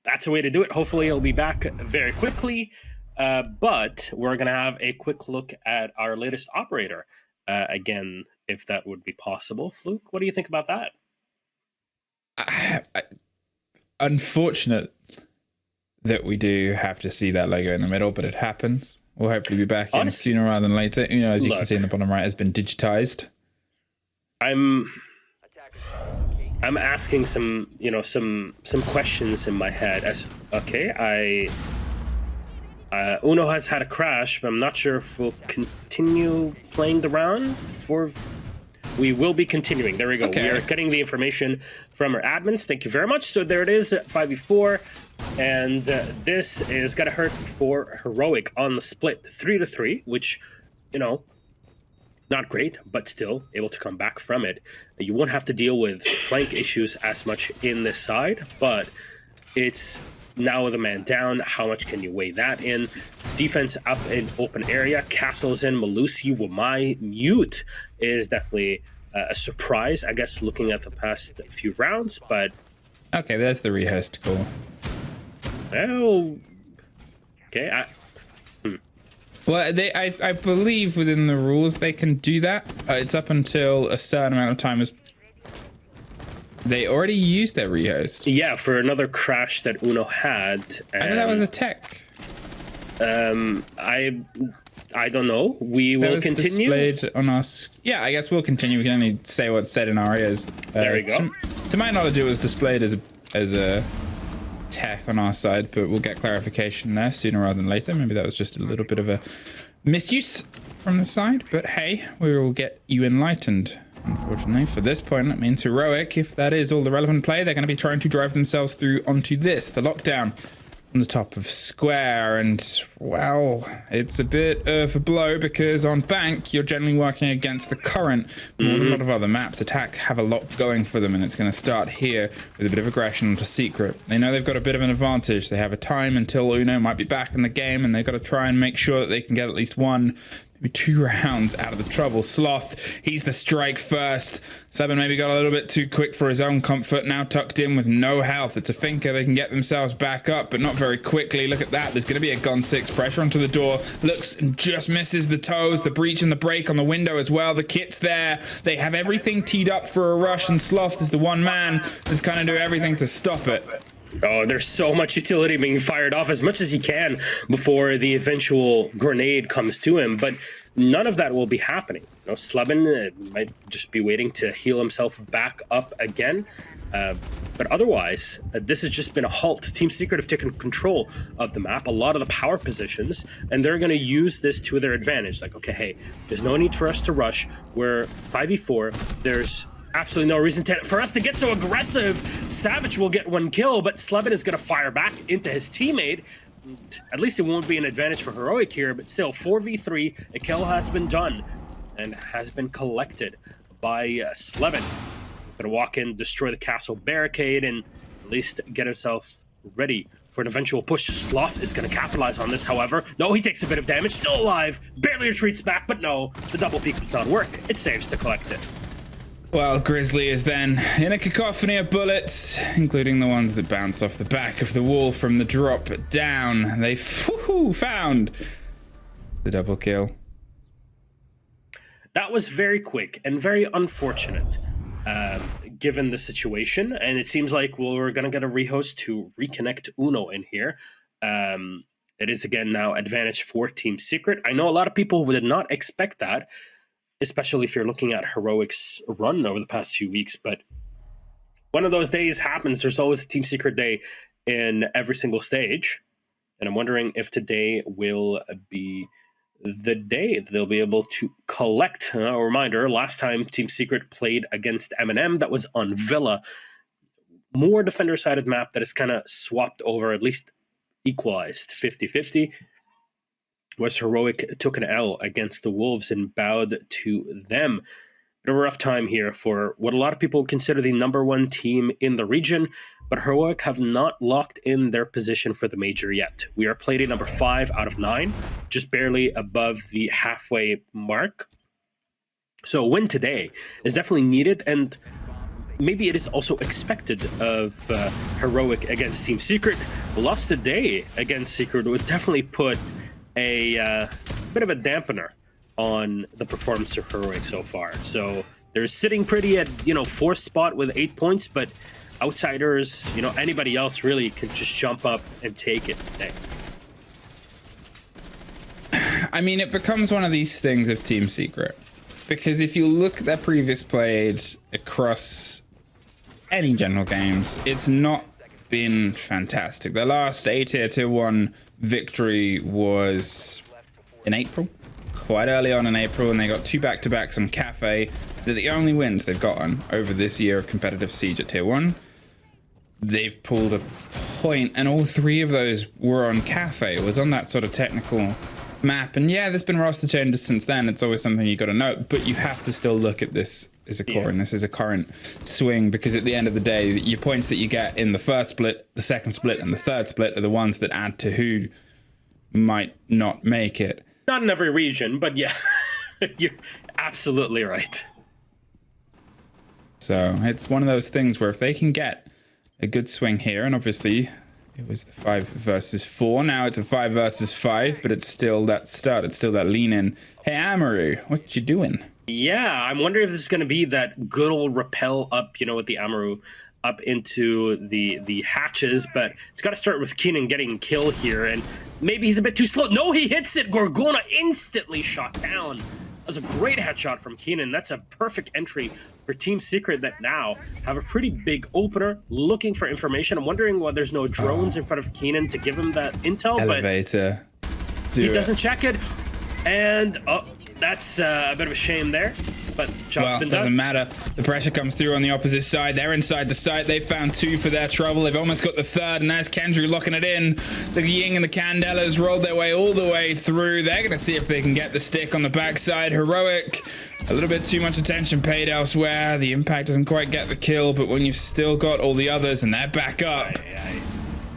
that's the way to do it. Hopefully he'll be back very quickly. But we're going to have a quick look at our latest operator. Again, if that would be possible. Fluke, what do you think about that? Unfortunate that we do have to see that logo in the middle, but it happens. We'll hopefully be back in sooner rather than later. You know, as you can see in the bottom right, has been digitized. I'm asking some questions in my head. Uno has had a crash, but I'm not sure if we'll continue playing the round. We will be continuing. There we go. Okay. We are getting the information from our admins. Thank you very much. So there it is, 5v4. And this is going to hurt for Heroic on the split 3-3, which, not great, but still able to come back from it. You won't have to deal with flank issues as much in this side, but it's now with a man down. How much can you weigh that in? Defense up in open area. Castles in. Malusi Wamai Mute is definitely a surprise, I guess, looking at the past few rounds, but... Okay, there's the rehost call. Well... Okay, Well, I believe within the rules they can do that. It's up until a certain amount of time. They already used their rehost. Yeah, for another crash that Uno had. I know that was a tech. I don't know. We will continue. Displayed on us. Yeah, I guess we'll continue. We can only say what's said in our ears. There we go. To my knowledge, it was displayed as a tech on our side, but we'll get clarification there sooner rather than later. Maybe that was just a little bit of a misuse from the side, but hey, we will get you enlightened. Unfortunately, for this point, that means Heroic, if that is all the relevant play, they're going to be trying to drive themselves through onto this, the lockdown on the top of square. And, well, it's a bit of a blow because on bank, you're generally working against the current. More than a lot of other maps, attack have a lot going for them, and it's going to start here with a bit of aggression onto Secret. They know they've got a bit of an advantage. They have a time until Uno might be back in the game, and they've got to try and make sure that they can get at least one, maybe 2 rounds out of the trouble. Sloth, he's the strike first. Seven maybe got a little bit too quick for his own comfort. Now tucked in with no health. It's a thinker. They can get themselves back up, but not very quickly. Look at that. There's going to be a gun 6 pressure onto the door. Looks and just misses the toes. The breach and the break on the window as well. The kit's there. They have everything teed up for a rush, and Sloth is the one man that's kind of doing everything to stop it. Oh, there's so much utility being fired off as much as he can before the eventual grenade comes to him, but none of that will be happening. Slebin might just be waiting to heal himself back up again. But otherwise, this has just been a halt. Team Secret have taken control of the map, a lot of the power positions, and they're going to use this to their advantage. Like, okay, hey, there's no need for us to rush. We're 5v4. There's absolutely no reason for us to get so aggressive. Savage will get 1 kill, but Slebin is going to fire back into his teammate. At least it won't be an advantage for Heroic here, but still, 4v3. A kill has been done and has been collected by Slebin. He's going to walk in, destroy the castle barricade, and at least get himself ready for an eventual push. Sloth is going to capitalize on this, however. No, he takes a bit of damage, still alive, barely retreats back, but no, the double peek does not work. It saves to collect it. Well, Grizzly is then in a cacophony of bullets, including the ones that bounce off the back of the wall from the drop down. They found the double kill. That was very quick and very unfortunate, given the situation. And it seems like we're going to get a rehost to reconnect Uno in here. It is, again, now advantage for Team Secret. I know a lot of people did not expect that, especially if you're looking at Heroic's run over the past few weeks. But one of those days happens. There's always a Team Secret day in every single stage. And I'm wondering if today will be the day that they'll be able to collect. A reminder, last time Team Secret played against M&M, that was on Villa. More defender-sided map that is kind of swapped over, at least equalized 50-50. Was Heroic took an L against the Wolves and bowed to them. Bit of a rough time here for what a lot of people consider the #1 team in the region, but Heroic have not locked in their position for the major yet. We are Playday number 5 out of 9, just barely above the halfway mark. So a win today is definitely needed, and maybe it is also expected of Heroic against Team Secret. Lost today against Secret would definitely put a bit of a dampener on the performance of Heroic so far. So they're sitting pretty at 4th spot with 8 points, but outsiders, anybody else really could just jump up and take it today. I mean, it becomes one of these things of Team Secret, because if you look at their previous played across any general games, it's not been fantastic. Their last tier 1 victory was in April, quite early on in April, and they got 2 back-to-backs on Cafe. They're the only wins they've gotten over this year of competitive Siege at tier 1. They've pulled a point, and all 3 of those were on Cafe. It was on that sort of technical map, and yeah, there's been roster changes since then. It's always something you got to note, but you have to still look at this as a core, and this is a current swing, because at the end of the day, your points that you get in the first split, the second split, and the third split are the ones that add to who might not make it. Not in every region, but yeah, you're absolutely right. So it's one of those things where if they can get a good swing here, and obviously it was the 5 versus 4, now it's a 5 versus 5, but it's still that start, it's still that lean in. Hey Amaru, what you doing? Yeah, I'm wondering if this is going to be that good old rappel up, with the Amaru up into the hatches, but it's got to start with Keenan getting kill here, and maybe he's a bit too slow. No, he hits it. Gorgona instantly shot down. That was a great headshot from Keenan. That's a perfect entry for Team Secret that now have a pretty big opener, looking for information. I'm wondering why there's no drones in front of Keenan to give him that intel, Elevator. but he doesn't check it, and that's a bit of a shame there, but job's been done. Doesn't matter. The pressure comes through on the opposite side. They're inside the site. They found 2 for their trouble. They've almost got the 3rd, and there's Kendrew locking it in. The Ying and the Candelas rolled their way all the way through. They're going to see if they can get the stick on the backside. Heroic, a little bit too much attention paid elsewhere. The impact doesn't quite get the kill, but when you've still got all the others and they're back up,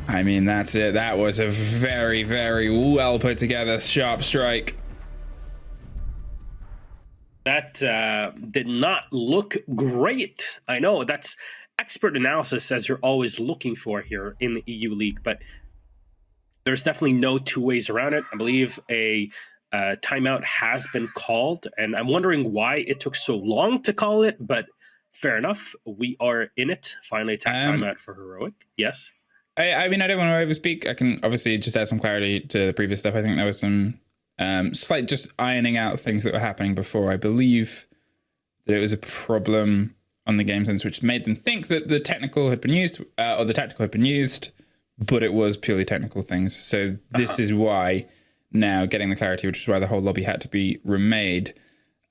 I mean, that's it. That was a very, very well put together sharp strike. That did not look great. I know, that's expert analysis, as you're always looking for here in the EU League, but there's definitely no 2 ways around it. I believe a timeout has been called, and I'm wondering why it took so long to call it, but fair enough. We are in it. Finally, attack timeout for Heroic. Yes? I mean, I don't want to overspeak. I can obviously just add some clarity to the previous stuff. I think there was some slight just ironing out things that were happening before. I believe that it was a problem on the game sense, which made them think that the technical had been used, or the tactical had been used, but it was purely technical things. So this is why now getting the clarity, which is why the whole lobby had to be remade.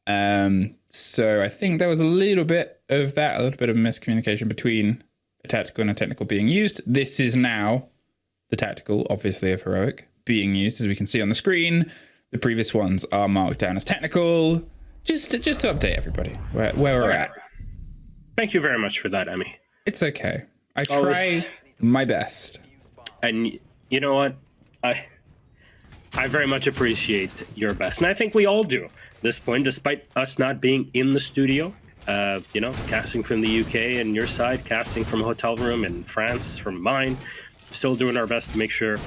So I think there was a little bit of that, a little bit of miscommunication between a tactical and a technical being used. This is now the tactical, obviously, of Heroic being used, as we can see on the screen. The previous ones are marked down as technical, just to update everybody where we're at. Thank you very much for that, Emmy. It's okay. I try my best. And you know what? I very much appreciate your best. And I think we all do at this point, despite us not being in the studio. Casting from the UK and your side, casting from a hotel room in France from mine. Still doing our best to make sure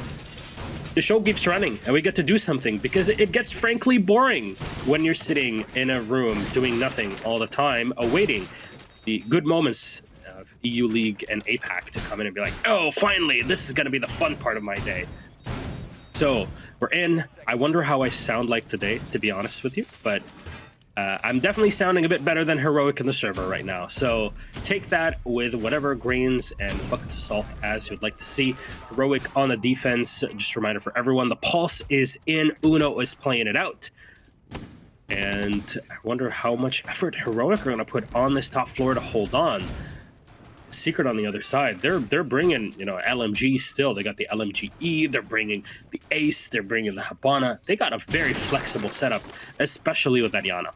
the show keeps running and we get to do something, because it gets frankly boring when you're sitting in a room doing nothing all the time, awaiting the good moments of EU League and APAC to come in and be like, oh, finally, this is going to be the fun part of my day. So we're in. I wonder how I sound like today, to be honest with you, but I'm definitely sounding a bit better than Heroic in the server right now. So take that with whatever grains and buckets of salt as you'd like to see. Heroic on the defense. Just a reminder for everyone, the pulse is in. Uno is playing it out. And I wonder how much effort Heroic are going to put on this top floor to hold on. Secret on the other side, they're bringing, you know, LMG still. They got the LMGE, they're bringing the Ace, they're bringing the Habana. They got a very flexible setup, especially with that Yana.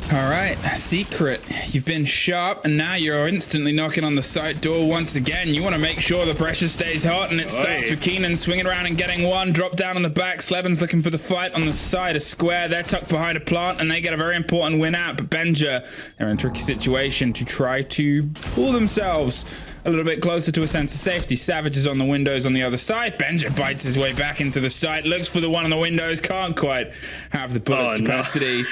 All right, Secret, you've been sharp, and now you're instantly knocking on the side door once again. You want to make sure the pressure stays hot, and it starts with Keenan swinging around and getting one. Drop down on the back. Sleben's looking for the fight on the side of Square. They're tucked behind a plant, and they get a very important win out. But Benja, they're in a tricky situation to try to pull themselves a little bit closer to a sense of safety. Savage is on the windows on the other side. Benja bites his way back into the site, looks for the one on the windows, can't quite have the bullet's capacity. No.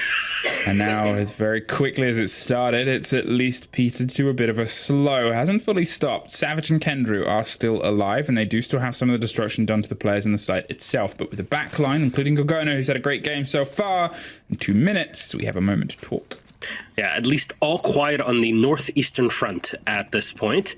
And now, as very quickly as it started, it's at least petered to a bit of a slow. Hasn't fully stopped. Savage and Kendrew are still alive, and they do still have some of the destruction done to the players in the site itself. But with the backline, including Gorgona, who's had a great game so far, in 2 minutes, we have a moment to talk. Yeah, at least all quiet on the northeastern front at this point.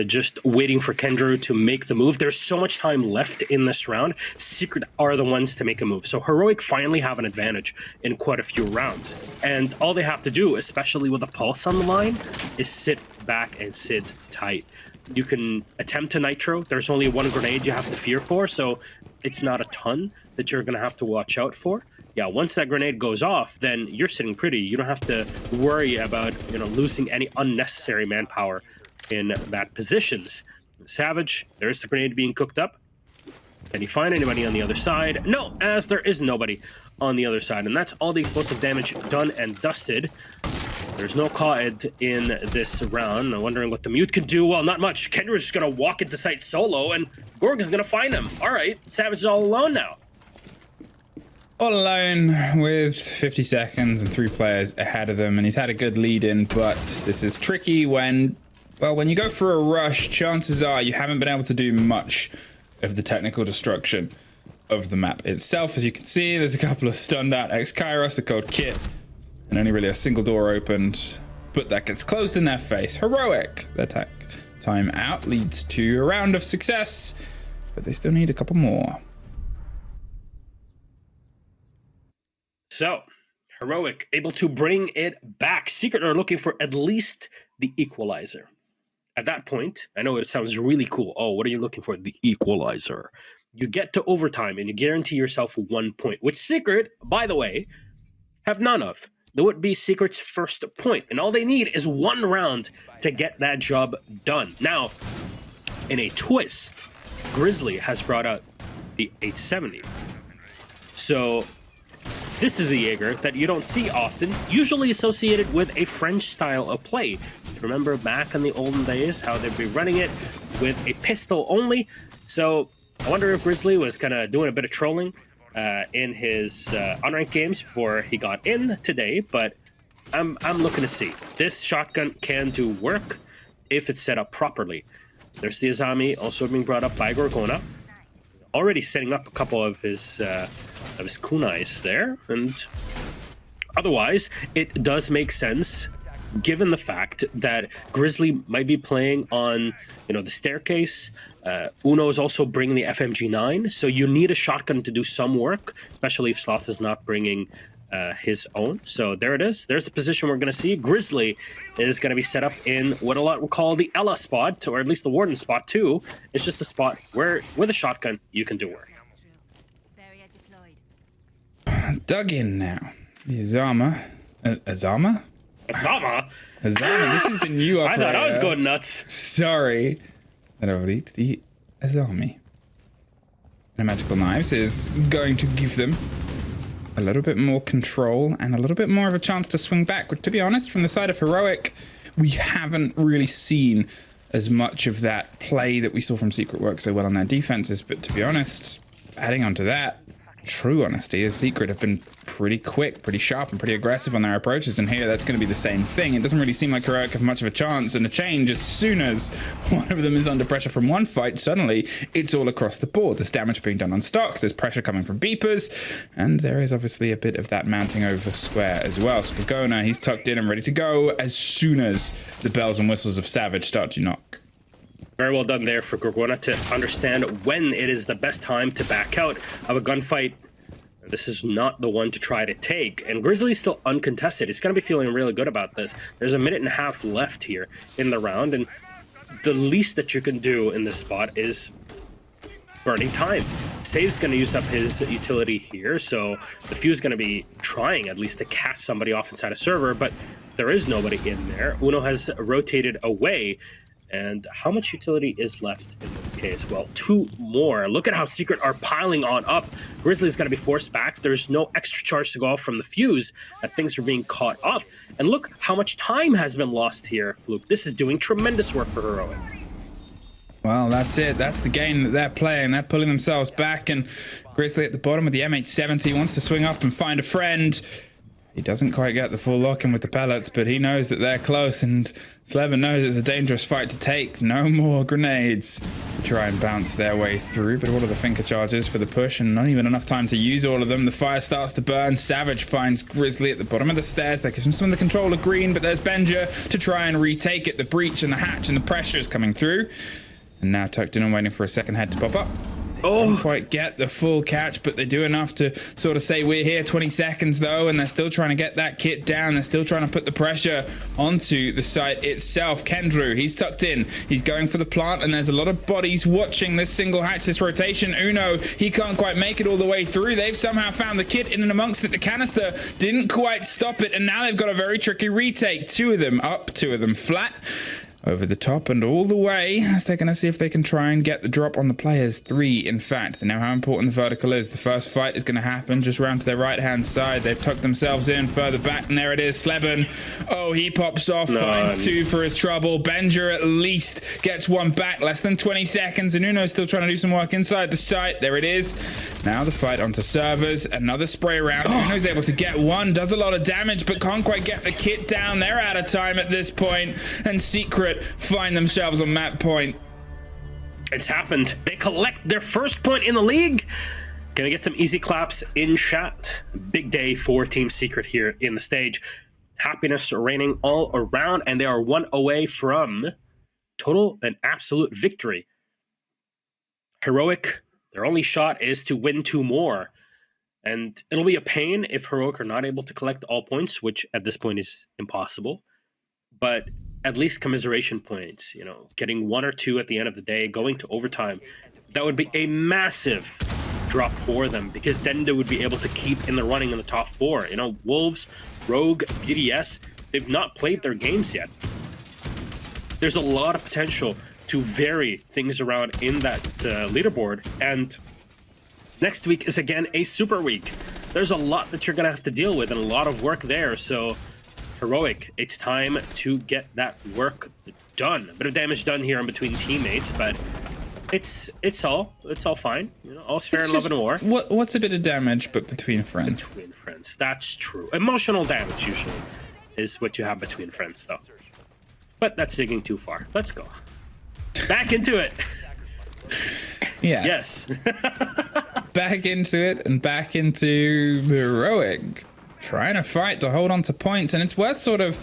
Just waiting for Kendrew to make the move. There's so much time left in this round. Secret are the ones to make a move. So Heroic finally have an advantage in quite a few rounds. And all they have to do, especially with a pulse on the line, is sit back and sit tight. You can attempt to nitro. There's only one grenade you have to fear for, so it's not a ton that you're going to have to watch out for. Yeah, once that grenade goes off, then you're sitting pretty. You don't have to worry about, you know, losing any unnecessary manpower in bad positions. Savage, there's the grenade being cooked up. Can you find anybody on the other side? No, as there is nobody on the other side. And that's all the explosive damage done and dusted. There's no Qaed in this round. I'm wondering what the mute can do. Well, not much. Kendrew's just going to walk into site solo, and Gorg is going to find him. All right, Savage is all alone now. All alone with 50 seconds and 3 players ahead of them, and he's had a good lead in, but this is tricky when, well, when you go for a rush, chances are you haven't been able to do much of the technical destruction of the map itself. As you can see, there's a couple of stunned out ex-Kairos, a cold kit, and only really a single door opened, but that gets closed in their face. Heroic, their time out leads to a round of success, but they still need a couple more. So, Heroic able to bring it back. Secret are looking for at least the equalizer. At that point, I know it sounds really cool. Oh, what are you looking for? The equalizer. You get to overtime and you guarantee yourself 1 point, which Secret, by the way, have none of. That would be Secret's first point, and all they need is 1 round to get that job done. Now, in a twist, Grizzly has brought out the 870. So this is a Jaeger that you don't see often, usually associated with a French style of play. Remember back in the olden days how they'd be running it with a pistol only. So I wonder if Grizzly was kind of doing a bit of trolling in his unranked games before he got in today, but I'm looking to see. This shotgun can do work if it's set up properly. There's the Azami also being brought up by Gorgona. Already setting up a couple of his kunais there, and otherwise it does make sense given the fact that Grizzly might be playing on, you know, the staircase. Uno is also bringing the FMG9, so you need a shotgun to do some work, especially if Sloth is not bringing his own. So there it is. There's the position we're going to see. Grizzly is going to be set up in what a lot will call the Ella spot, or at least the Warden spot too. It's just a spot where with a shotgun you can do work. Dug in now. The Azama. Azama? Azama? Azama, this is the new operator. I thought I was going nuts. Sorry. That elite, the Azami. And Magical Knives is going to give them a little bit more control and a little bit more of a chance to swing back. But to be honest, from the side of Heroic, we haven't really seen as much of that play that we saw from Secret work so well on their defenses. But to be honest, adding on to that, true honesty, as Secret have been pretty quick, pretty sharp, and pretty aggressive on their approaches, and here that's going to be the same thing. It doesn't really seem like Heroic have much of a chance, and a change as soon as one of them is under pressure from one fight, suddenly it's all across the board. There's damage being done on stock, there's pressure coming from beepers, and there is obviously a bit of that mounting over square as well. So Gagona, he's tucked in and ready to go as soon as the bells and whistles of Savage start to knock. Very well done there for Gorgona to understand when it is the best time to back out of a gunfight. This is not the one to try to take. And Grizzly's still uncontested. He's going to be feeling really good about this. There's a minute and a half left here in the round. And the least that you can do in this spot is burning time. Save's going to use up his utility here. So the Fuse is going to be trying at least to catch somebody off inside a server. But there is nobody in there. Uno has rotated away. And how much utility is left in this case? Well, 2 more. Look at how Secret are piling on up. Grizzly's going to be forced back. There's no extra charge to go off from the Fuse as things are being caught off. And look how much time has been lost here, Fluke. This is doing tremendous work for Heroic. Well, that's it. That's the game that they're playing. They're pulling themselves back, and Grizzly at the bottom with the M870 wants to swing up and find a friend. He doesn't quite get the full lock-in with the pellets, but he knows that they're close, and Slevin knows it's a dangerous fight to take. No more grenades to try and bounce their way through, but all of the finger charges for the push, and not even enough time to use all of them. The fire starts to burn. Savage finds Grizzly at the bottom of the stairs. That gives him some of the control of green, but there's Benja to try and retake it. The breach and the hatch and the pressure is coming through. And now tucked in and waiting for a second head to pop up. Don't quite get the full catch, but they do enough to sort of say we're here. 20 seconds though, and they're still trying to get that kit down. They're still trying to put the pressure onto the site itself. Kendrew, he's tucked in. He's going for the plant, and there's a lot of bodies watching this single hatch, this rotation. Uno, he can't quite make it all the way through. They've somehow found the kit in and amongst it. The canister didn't quite stop it, and now they've got a very tricky retake. 2 of them up, 2 of them flat. Over the top and all the way, as they're going to see if they can try and get the drop on the players. 3, in fact. They know how important the vertical is. The first fight is going to happen just round to their right-hand side. They've tucked themselves in further back, and there it is. Sleben, oh, he pops off, finds 2 for his trouble. Benja at least gets 1 back. Less than 20 seconds, and Uno's still trying to do some work inside the site. There it is. Now the fight onto servers. Another spray round. Uno's able to get 1, does a lot of damage, but can't quite get the kit down. They're out of time at this point, and Secret find themselves on map point. It's happened. They collect their first point in the league. Gonna get some easy claps in chat. Big day for Team Secret here in the stage. Happiness reigning all around, and they are 1 away from total and absolute victory. Heroic, their only shot is to win 2 more. And it'll be a pain if Heroic are not able to collect all points, which at this point is impossible. But at least commiseration points, you know, getting 1 or 2 at the end of the day, going to overtime, that would be a massive drop for them, because then they would be able to keep in the running in the top 4. You know, Wolves, Rogue, BDS, they've not played their games yet. There's a lot of potential to vary things around in that leaderboard, and next week is again a super week. There's a lot that you're gonna have to deal with and a lot of work there, so Heroic, it's time to get that work done. A bit of damage done here in between teammates, but it's all fine. You know, all's fair in love and war. What's a bit of damage, but between friends? Between friends, that's true. Emotional damage usually is what you have between friends, though. But that's digging too far. Let's go back into it. Yes. Back into it, and back into Heroic. Trying to fight to hold on to points, and it's worth sort of,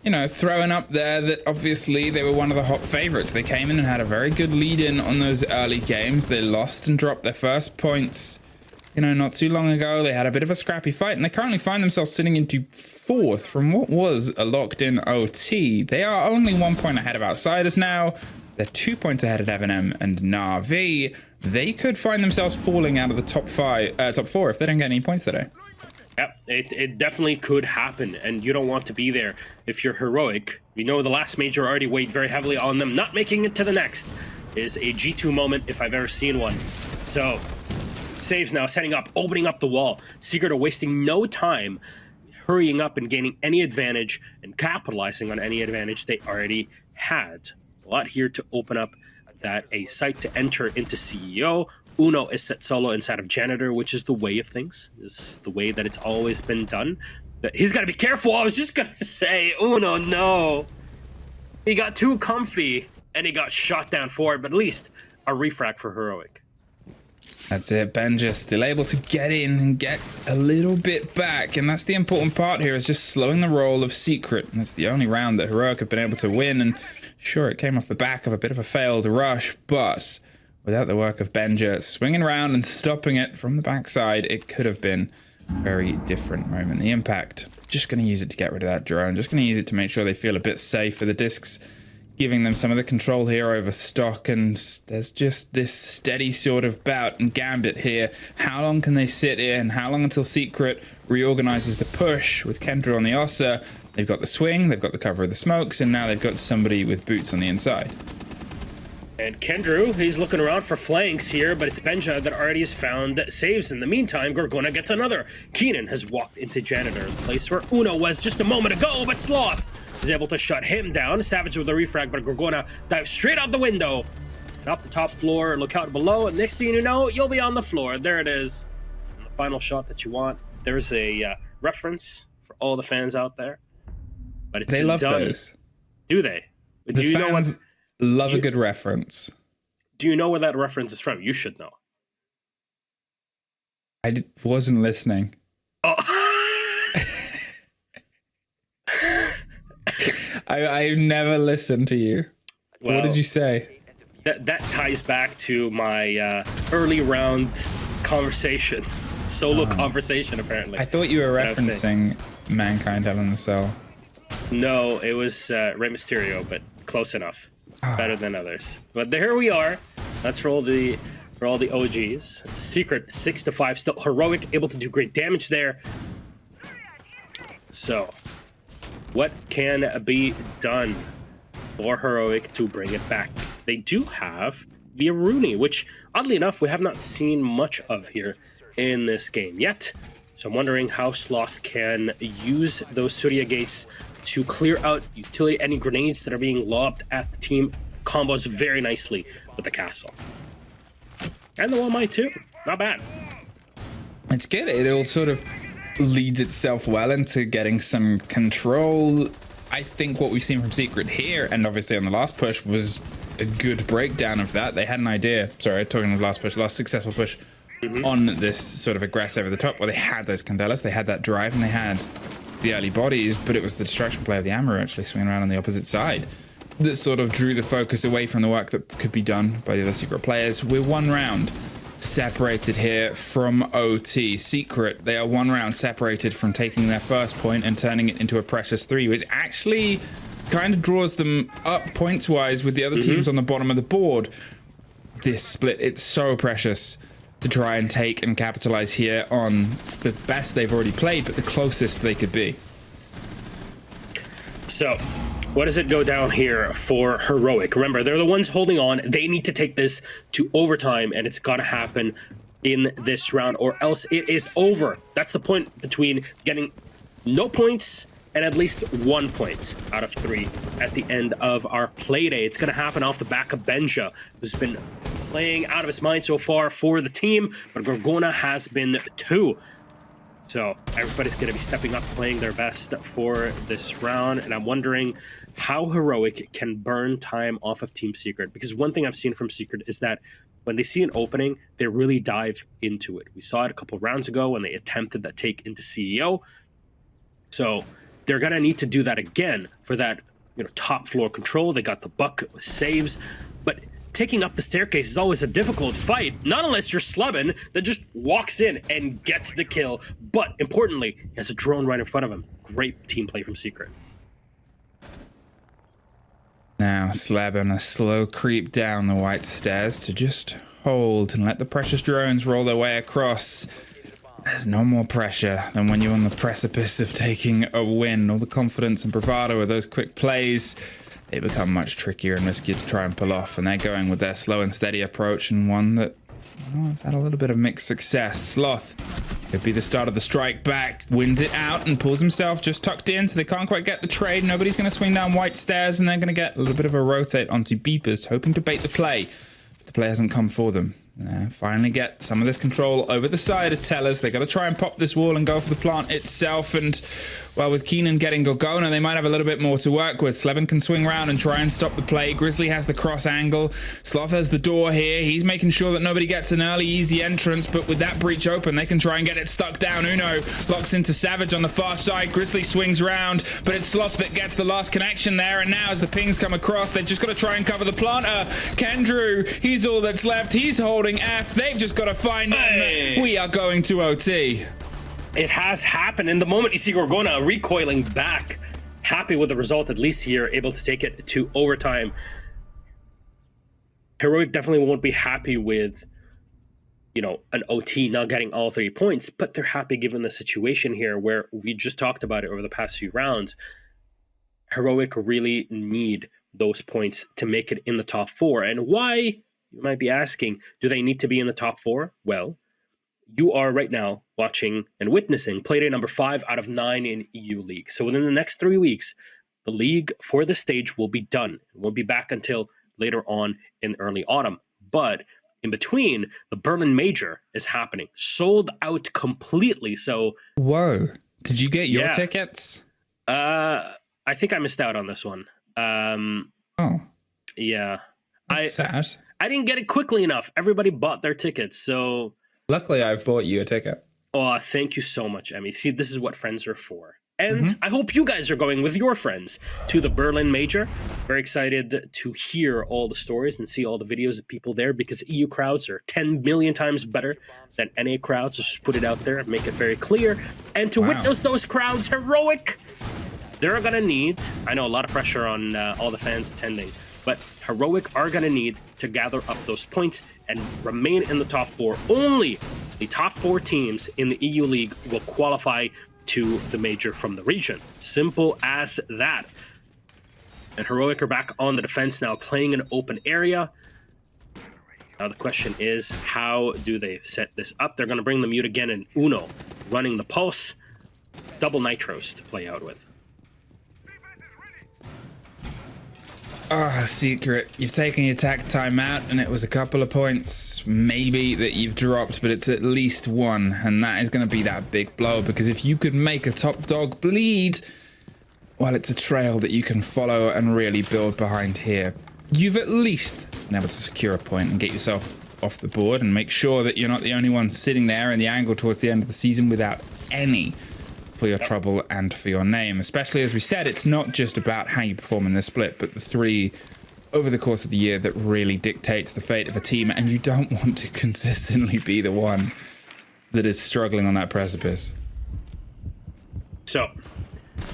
you know, throwing up there that obviously they were one of the hot favorites. They came in and had a very good lead in on those early games. They lost and dropped their first points, you know, not too long ago. They had a bit of a scrappy fight, and they currently find themselves sitting into 4th from what was a locked-in OT. They are only 1 point ahead of Outsiders now. They're 2 points ahead of Evanem and Na'Vi. They could find themselves falling out of the top 4 if they don't get any points today. Yep, it definitely could happen, and you don't want to be there if you're Heroic. We know the last major already weighed very heavily on them. Not making it to the next is a G2 moment if I've ever seen one. So, saves now, setting up, opening up the wall. Secret are wasting no time hurrying up and gaining any advantage and capitalizing on any advantage they already had. A lot here to open up that a site to enter into CEO. Uno is set solo inside of Janitor, which is the way of things. It's the way that it's always been done. But he's got to be careful. I was just going to say, Uno, no. He got too comfy, and he got shot down forward, but at least a refrag for Heroic. That's it. Benja still able to get in and get a little bit back. And that's the important part here, is just slowing the roll of Secret. And it's the only round that Heroic have been able to win. And sure, it came off the back of a bit of a failed rush, but without the work of Benja swinging around and stopping it from the backside, it could have been a very different moment. The Impact, just going to use it to get rid of that drone. Just going to use it to make sure they feel a bit safer. The discs giving them some of the control here over stock, and there's just this steady sort of bout and gambit here. How long can they sit here, and how long until Secret reorganizes the push with Kendra on the Ossa? They've got the swing, they've got the cover of the smokes, and now they've got somebody with boots on the inside. And Kendrew, he's looking around for flanks here, but it's Benja that already has found saves. In the meantime, Gorgona gets another. Keenan has walked into Janitor, the place where Uno was just a moment ago, but Sloth is able to shut him down. Savage with a refrag, but Gorgona dives straight out the window and up the top floor. Look out below, and next thing you know, you'll be on the floor. There it is. And the final shot that you want. There's a reference for all the fans out there, but it's They been love done. those. Do they? Do The you know what? fans love a good reference. Do you know where that reference is from? You should know. Wasn't listening. Oh. I've never listened to you. Well, What did you say? That ties back to my early round conversation, solo conversation. Apparently, I thought you were What I was referencing Mankind Hell in the Cell. no, it was Rey Mysterio, but close enough, better than others. But there we are. That's for all the OGs. Secret 6-5, still Heroic, able to do great damage there. So, what can be done for Heroic to bring it back? They do have the Aruni, which, oddly enough, we have not seen much of here in this game yet. So I'm wondering how Sloth can use those Surya gates to clear out utility, any grenades that are being lobbed at the team. Combos very nicely with the castle. And the 1 might too. Not bad. It's good. It all sort of leads itself well into getting some control. I think what we've seen from Secret here, and obviously on the last push, was a good breakdown of that. They had an idea. Sorry, talking of the last successful push on this sort of aggress over the top, where they had those Candelas, they had that drive, and they had the early bodies, but it was the distraction play of the Amaru actually swinging around on the opposite side that sort of drew the focus away from the work that could be done by the other Secret players. We're 1 round separated here from OT. Secret, they are 1 round separated from taking their first point and turning it into a precious 3, which actually kind of draws them up points-wise with the other teams on the bottom of the board. This split, it's so precious to try and take and capitalize here on the best they've already played, but the closest they could be. So, what does it go down here for Heroic? Remember, they're the ones holding on. They need to take this to overtime, and it's got to happen in this round, or else it is over. That's the point between getting no points and at least 1 point out of 3 at the end of our Playday. It's going to happen off the back of Benja, who's been playing out of his mind so far for the team, but Gorgona has been too. So everybody's going to be stepping up, playing their best for this round, and I'm wondering how Heroic can burn time off of Team Secret, because one thing I've seen from Secret is that when they see an opening, they really dive into it. We saw it a couple rounds ago when they attempted that take into CEO. So they're going to need to do that again for that, top floor control. They got the bucket with saves, but taking up the staircase is always a difficult fight, not unless you're Slubin that just walks in and gets the kill. But importantly, he has a drone right in front of him. Great team play from Secret. Now Slabin, a slow creep down the white stairs to just hold and let the precious drones roll their way across. There's no more pressure than when you're on the precipice of taking a win. All the confidence and bravado of those quick plays, they become much trickier and riskier to try and pull off, and they're going with their slow and steady approach, and one that has had a little bit of mixed success. Sloth could be the start of the strike back, wins it out and pulls himself just tucked in, so they can't quite get the trade. Nobody's going to swing down white stairs, and they're going to get a little bit of a rotate onto Beepers, hoping to bait the play. But the play hasn't come for them. Finally get some of this control over the side of Tellers. They got to try and pop this wall and go for the plant itself. And, well, with Keenan getting Gorgona, they might have a little bit more to work with. Sleben can swing around and try and stop the play. Grizzly has the cross angle. Sloth has the door here. He's making sure that nobody gets an early, easy entrance. But with that breach open, they can try and get it stuck down. Uno locks into Savage on the far side. Grizzly swings round, but it's Sloth that gets the last connection there. And now as the pings come across, they've just got to try and cover the planter. Kendrew, he's all that's left. He's holding F. They've just got to find him. We are going to OT. It has happened. In the moment, you see Gorgona recoiling back. Happy with the result, at least here, able to take it to overtime. Heroic definitely won't be happy with, you know, an OT not getting all 3 points, but they're happy given the situation here where we just talked about it over the past few rounds. Heroic really need those points to make it in the top 4. And why? You might be asking, do they need to be in the top 4? Well, you are right now watching and witnessing Playday number 5 out of 9 in EU League. So within the next 3 weeks, the league for this stage will be done. It won't be back until later on in early autumn. But in between, the Berlin Major is happening. Sold out completely. So, whoa. Did you get your tickets? I think I missed out on this one. Yeah. That's sad. I didn't get it quickly enough. Everybody bought their tickets, so... Luckily, I've bought you a ticket. Oh, thank you so much, Emmy. See, this is what friends are for. And I hope you guys are going with your friends to the Berlin Major. Very excited to hear all the stories and see all the videos of people there, because EU crowds are 10 million times better than NA crowds. Just put it out there and make it very clear. And to witness those crowds, Heroic, they're going to need... I know a lot of pressure on all the fans attending, but Heroic are going to need to gather up those points and remain in the top 4. Only the top 4 teams in the EU League will qualify to the major from the region. Simple as that. And Heroic are back on the defense now, playing an open area. Now the question is, how do they set this up? They're going to bring the mute again, and Uno running the pulse. Double nitros to play out with. Secret. You've taken your attack time out, and it was a couple of points, maybe, that you've dropped, but it's at least 1, and that is going to be that big blow, because if you could make a top dog bleed, well, it's a trail that you can follow and really build behind here. You've at least been able to secure a point and get yourself off the board and make sure that you're not the only one sitting there in the angle towards the end of the season without any for your trouble and for your name. Especially, as we said, it's not just about how you perform in this split, but the 3 over the course of the year that really dictates the fate of a team, and you don't want to consistently be the one that is struggling on that precipice. So,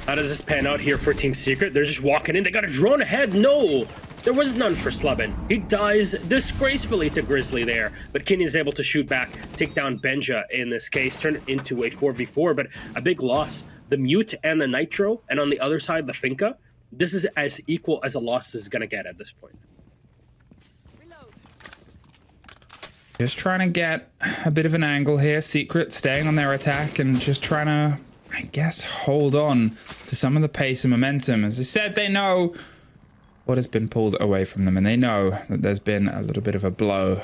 how does this pan out here for Team Secret? They're just walking in. They got a drone ahead. No, there was none for Sleben. He dies disgracefully to Grizzly there, but Kenny is able to shoot back, take down Benja in this case, turn it into a 4v4, but a big loss. The Mute and the Nitro, and on the other side, the Finka. This is as equal as a loss is going to get at this point. Just trying to get a bit of an angle here. Secret staying on their attack and just trying to, I guess, hold on to some of the pace and momentum. As I said, they know what has been pulled away from them, and they know that there's been a little bit of a blow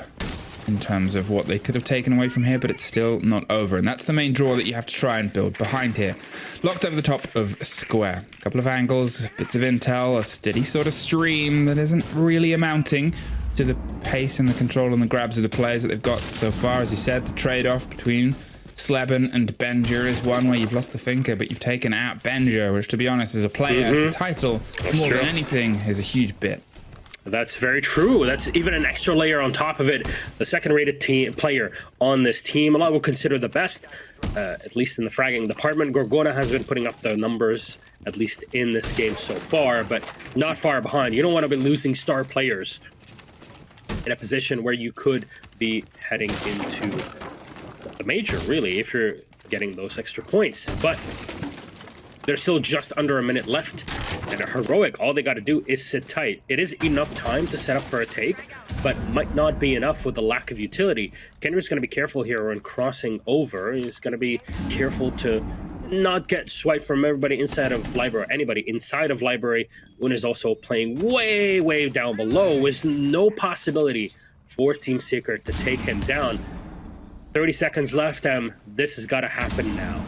in terms of what they could have taken away from here, but it's still not over, and that's the main draw that you have to try and build behind here. Locked over the top of square. A couple of angles, bits of intel, a steady sort of stream that isn't really amounting to the pace and the control and the grabs of the players that they've got so far. As you said, the trade-off between Sleben and Benja is one where you've lost the Finker, but you've taken out Benja, which, to be honed, as a player, as a title, more than anything, is a huge bit. That's very true. That's even an extra layer on top of it. The second-rated player on this team, a lot will consider the best, at least in the fragging department. Gorgona has been putting up the numbers, at least in this game so far, but not far behind. You don't want to be losing star players in a position where you could be heading into the major, really, if you're getting those extra points. But there's still just under a minute left, and a Heroic, all they got to do is sit tight. It is enough time to set up for a take, but might not be enough with the lack of utility. Kendra's going to be careful here when crossing over. He's going to be careful to not get swiped from everybody inside of library, anybody inside of library. Una is also playing way down below with no possibility for Team Secret to take him down. 30 seconds left, this has got to happen now.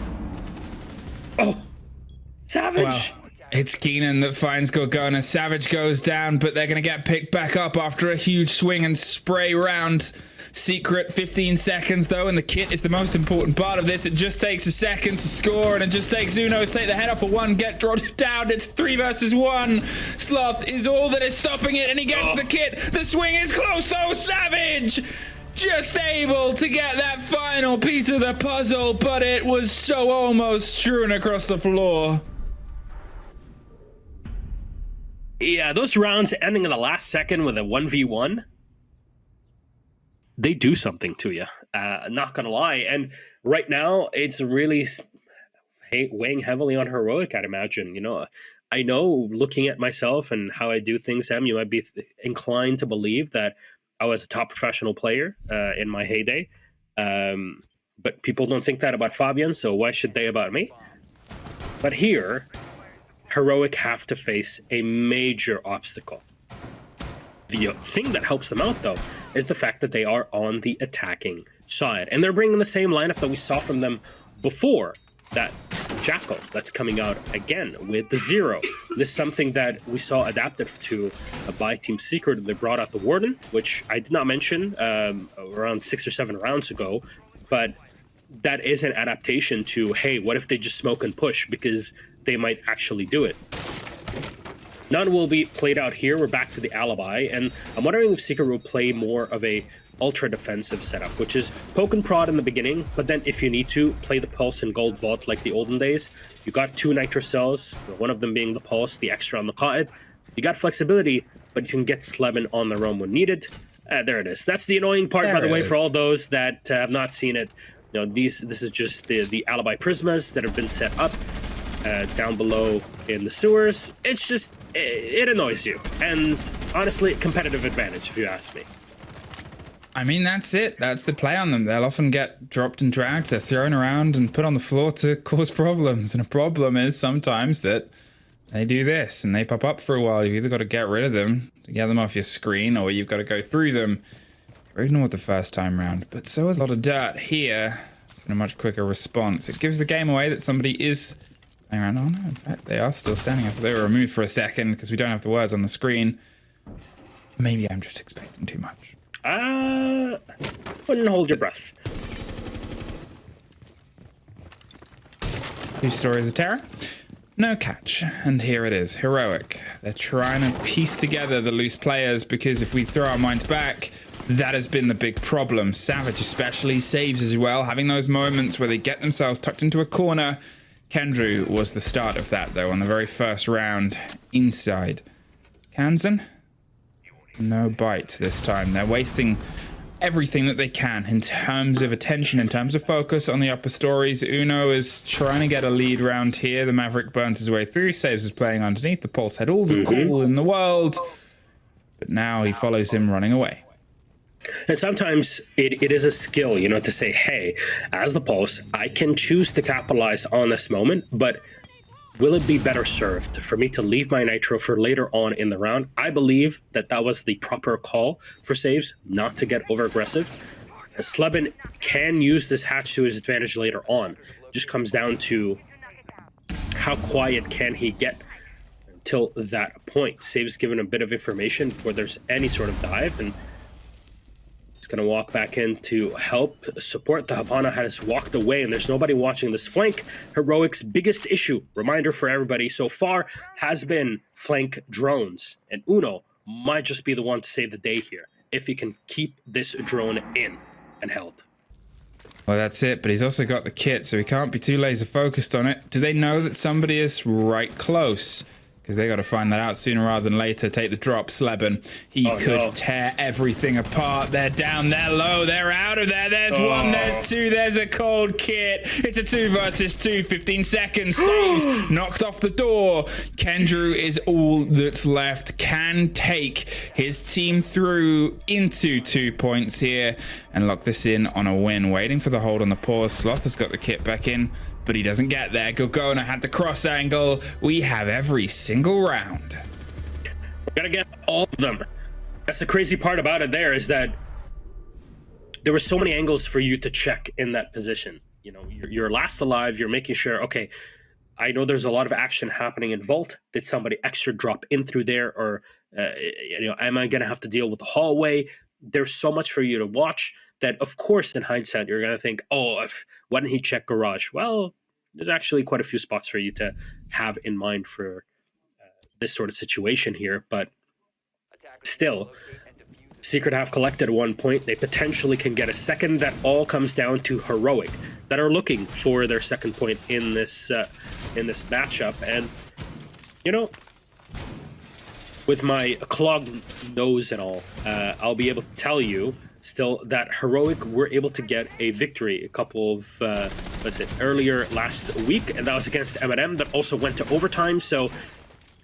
Oh, Savage! Wow. It's Keenan that finds Gorgona. Savage goes down, but they're going to get picked back up after a huge swing and spray round. Secret 15 seconds though, and the kit is the most important part of this. It just takes a second to score, and it just takes Uno to take the head off for one, get dropped down. It's 3 versus 1. Sloth is all that is stopping it, and he gets the kit. The swing is close though. Savage just able to get that final piece of the puzzle, but it was so almost strewn across the floor. Yeah, those rounds ending in the last second with a 1v1, they do something to you. Not gonna lie. And right now, it's really weighing heavily on Heroic, I'd imagine. You know, I know looking at myself and how I do things, Em, you might be inclined to believe that I was a top professional player in my heyday. But people don't think that about Fabian, so why should they about me? But here, Heroic have to face a major obstacle. The thing that helps them out, though, is the fact that they are on the attacking side. And they're bringing the same lineup that we saw from them before, that Jackal that's coming out again with the Zero. This is something that we saw adapted to by Team Secret. They brought out the Warden, which I did not mention around 6 or 7 rounds ago, but that is an adaptation to, hey, what if they just smoke and push, because they might actually do it. None will be played out here. We're back to the alibi, and I'm wondering if Secret will play more of a ultra defensive setup, which is poke and prod in the beginning, but then if you need to, play the Pulse and Gold Vault like the olden days. You got 2 Nitro Cells, one of them being the Pulse, the extra on the Qa'id. You got flexibility, but you can get Sleben on the roam when needed. There it is. That's the annoying part, by the way, for all those that have not seen it. You know, this is just the alibi prismas that have been set up down below in the sewers. It's just, it annoys you. And honestly, competitive advantage, if you ask me. I mean, that's it. That's the play on them. They'll often get dropped and dragged. They're thrown around and put on the floor to cause problems. And a problem is sometimes that they do this and they pop up for a while. You've either got to get rid of them to get them off your screen, or you've got to go through them. Very ignored the first time round, but so is a lot of dirt here in a much quicker response. It gives the game away that somebody is hanging around. Oh no, in fact, they are still standing up. They were removed for a second because we don't have the words on the screen. Maybe I'm just expecting too much. Wouldn't hold your breath. 2 stories of terror. No catch. And here it is. Heroic. They're trying to piece together the loose players, because if we throw our minds back, that has been the big problem. Savage especially saves as well, having those moments where they get themselves tucked into a corner. Kendrew was the start of that, though, on the very first round inside. Kansan? No bite this time. They're wasting everything that they can in terms of attention, in terms of focus on the upper stories. Uno is trying to get a lead round here. The Maverick burns his way through. Saves is playing underneath. The Pulse had all the cool in the world, but now he follows him running away. And sometimes it is a skill, you know, to say, hey, as the Pulse, I can choose to capitalize on this moment, but will it be better served for me to leave my Nitro for later on in the round? I believe that that was the proper call for Saves, not to get over aggressive. Sleben can use this hatch to his advantage later on. It just comes down to how quiet can he get until that point. Saves given a bit of information before there's any sort of dive, and he's going to walk back in to help support. The Habana has walked away, and there's nobody watching this flank. Heroic's biggest issue, reminder for everybody so far, has been flank drones. And Uno might just be the one to save the day here, if he can keep this drone in and held. Well, that's it, but he's also got the kit, so he can't be too laser focused on it. Do they know that somebody is right close? Because they got to find that out sooner rather than later. Take the drop, Sleben. He could tear everything apart. They're down, they're low, they're out of there. There's 1, there's 2, there's a cold kit. It's a 2 versus 2, 15 seconds. Saves, knocked off the door. Kendrew is all that's left. Can take his team through into 2 points here and lock this in on a win. Waiting for the hold on the pause. Sloth has got the kit back in, but he doesn't get there. Gorgona had the cross angle. We have every single round. We gotta get all of them. That's the crazy part about it there, is that there were so many angles for you to check in that position. You know, you're last alive. You're making sure, okay, I know there's a lot of action happening in Vault. Did somebody extra drop in through there? Or, am I going to have to deal with the hallway? There's so much for you to watch that, of course, in hindsight, you're going to think, why didn't he check garage? Well, there's actually quite a few spots for you to have in mind for this sort of situation here. But still, Secret have collected at one point. They potentially can get a second. That all comes down to Heroic, that are looking for their second point in this matchup. And, you know, with my clogged nose and all, I'll be able to tell you still that Heroic were able to get a victory a couple of, earlier last week, and that was against M&M that also went to overtime. So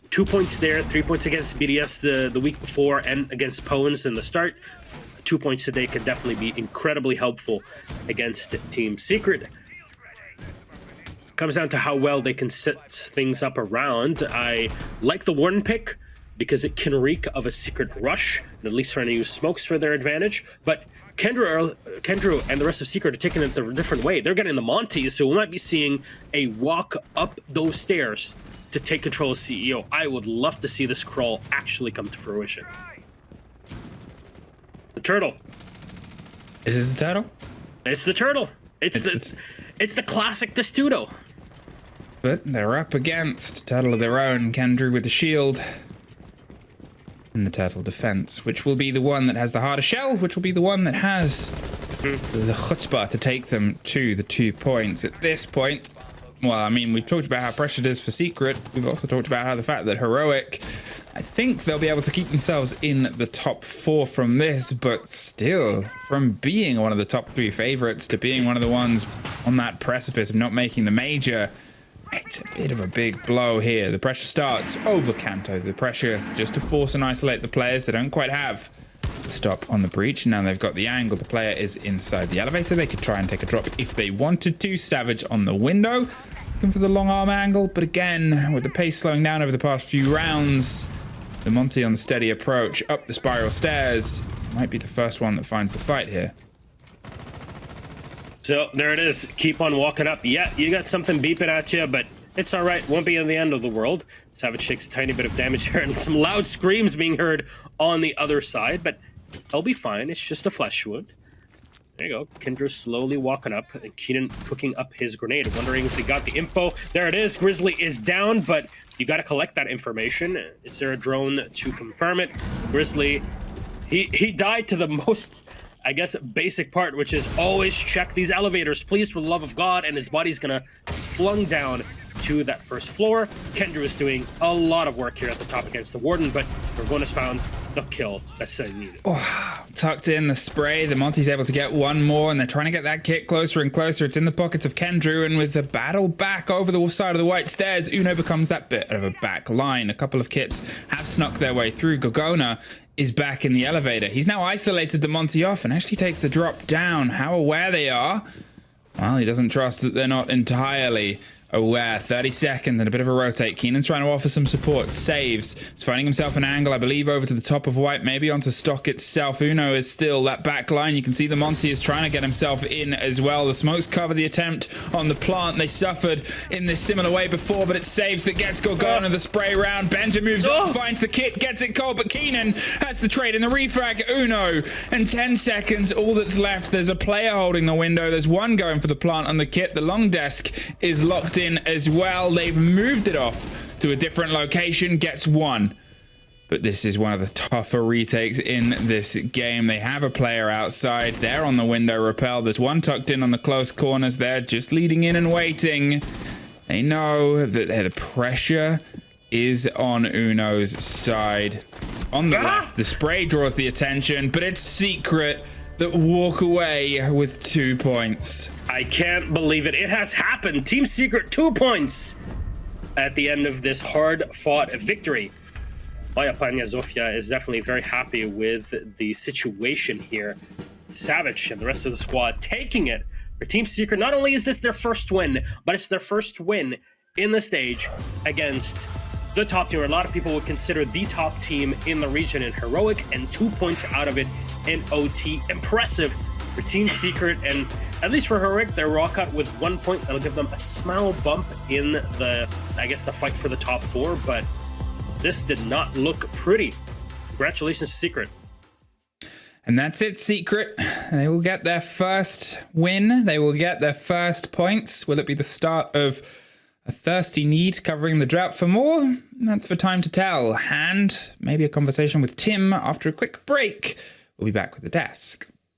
2 points there, 3 points against BDS the week before, and against Poens in the start. 2 points today could definitely be incredibly helpful against Team Secret. Comes down to how well they can set things up around. I like the Warden pick because it can reek of a Secret rush, and at least trying to use smokes for their advantage. But Kendrew and the rest of Secret are taking it a different way. They're getting the Monties, so we might be seeing a walk up those stairs to take control of CEO. I would love to see this crawl actually come to fruition. The turtle. Is this the turtle? It's the turtle. It's the classic Testudo. But they're up against Turtle of their own, Kendrew with the shield. And the Turtle defense, which will be the one that has the harder shell, which will be the one that has the chutzpah to take them to the 2 points. At this point, well, I mean, we've talked about how pressured it is for Secret. We've also talked about how the fact that Heroic, I think they'll be able to keep themselves in the top 4 from this, but still, from being one of the top 3 favorites to being one of the ones on that precipice of not making the major, it's a bit of a big blow here. The pressure starts over Kanto. The pressure just to force and isolate the players. They don't quite have the stop on the breach. Now they've got the angle. The player is inside the elevator. They could try and take a drop if they wanted to. Savage on the window, looking for the long arm angle. But again, with the pace slowing down over the past few rounds, the Monty on the steady approach up the spiral stairs might be the first one that finds the fight here. So there it is. Keep on walking up. Yeah, you got something beeping at you, but it's all right. Won't be in the end of the world. Savage takes a tiny bit of damage here and some loud screams being heard on the other side, but they'll be fine. It's just a flesh wound. There you go. Kendra slowly walking up, and Keenan cooking up his grenade, wondering if he got the info. There it is. Grizzly is down, but you got to collect that information. Is there a drone to confirm it? Grizzly, he died to the most, I guess, basic part, which is always check these elevators, please, for the love of God, and his body's gonna flung down to that first floor. Kendra is doing a lot of work here at the top against the Warden, but Dragon has found the kill that's so needed. Tucked in the spray, the Monty's able to get one more, and they're trying to get that kit closer and closer. It's in the pockets of Kendrew, and with the battle back over the side of the white stairs, Uno becomes that bit of a back line. A couple of kits have snuck their way through. Gorgona is back in the elevator. He's now isolated the Monty off and actually takes the drop down. How aware they are? Well, he doesn't trust that they're not entirely aware. 30 seconds and a bit of a rotate. Keenan's trying to offer some support. Saves. He's finding himself an angle, I believe, over to the top of white, maybe onto stock itself. Uno is still that back line. You can see the Monty is trying to get himself in as well. The smokes cover the attempt on the plant. They suffered in this similar way before, but it's Saves that gets Gorgona the spray round. Benja moves up, finds the kit, gets it cold, but Keenan has the trade in the refrag. Uno, and 10 seconds, all that's left. There's a player holding the window. There's one going for the plant on the kit. The long desk is locked in as well. They've moved it off to a different location, gets one. But this is one of the tougher retakes in this game. They have a player outside. They're on the window rappel. There's one tucked in on the close corners. They're just leading in and waiting. They know that the pressure is on Uno's side. On the left, the spray draws the attention, but it's Secret that walk away with 2 points. I can't believe it. It has happened. Team Secret 2 points at the end of this hard-fought victory. Maya Panya Zofia is definitely very happy with the situation here. Savage and the rest of the squad taking it for Team Secret. Not only is this their first win, but it's their first win in the stage against the top tier. A lot of people would consider the top team in the region in Heroic, and 2 points out of it in OT. Impressive for Team Secret, and at least for Heroic, they're rock out with 1 point. That'll give them a small bump in the fight for the top 4, but this did not look pretty. Congratulations to Secret. And that's it, Secret. They will get their first win. They will get their first points. Will it be the start of a thirsty need covering the drought for more? That's for time to tell. And maybe a conversation with Tim after a quick break. We'll be back with the desk.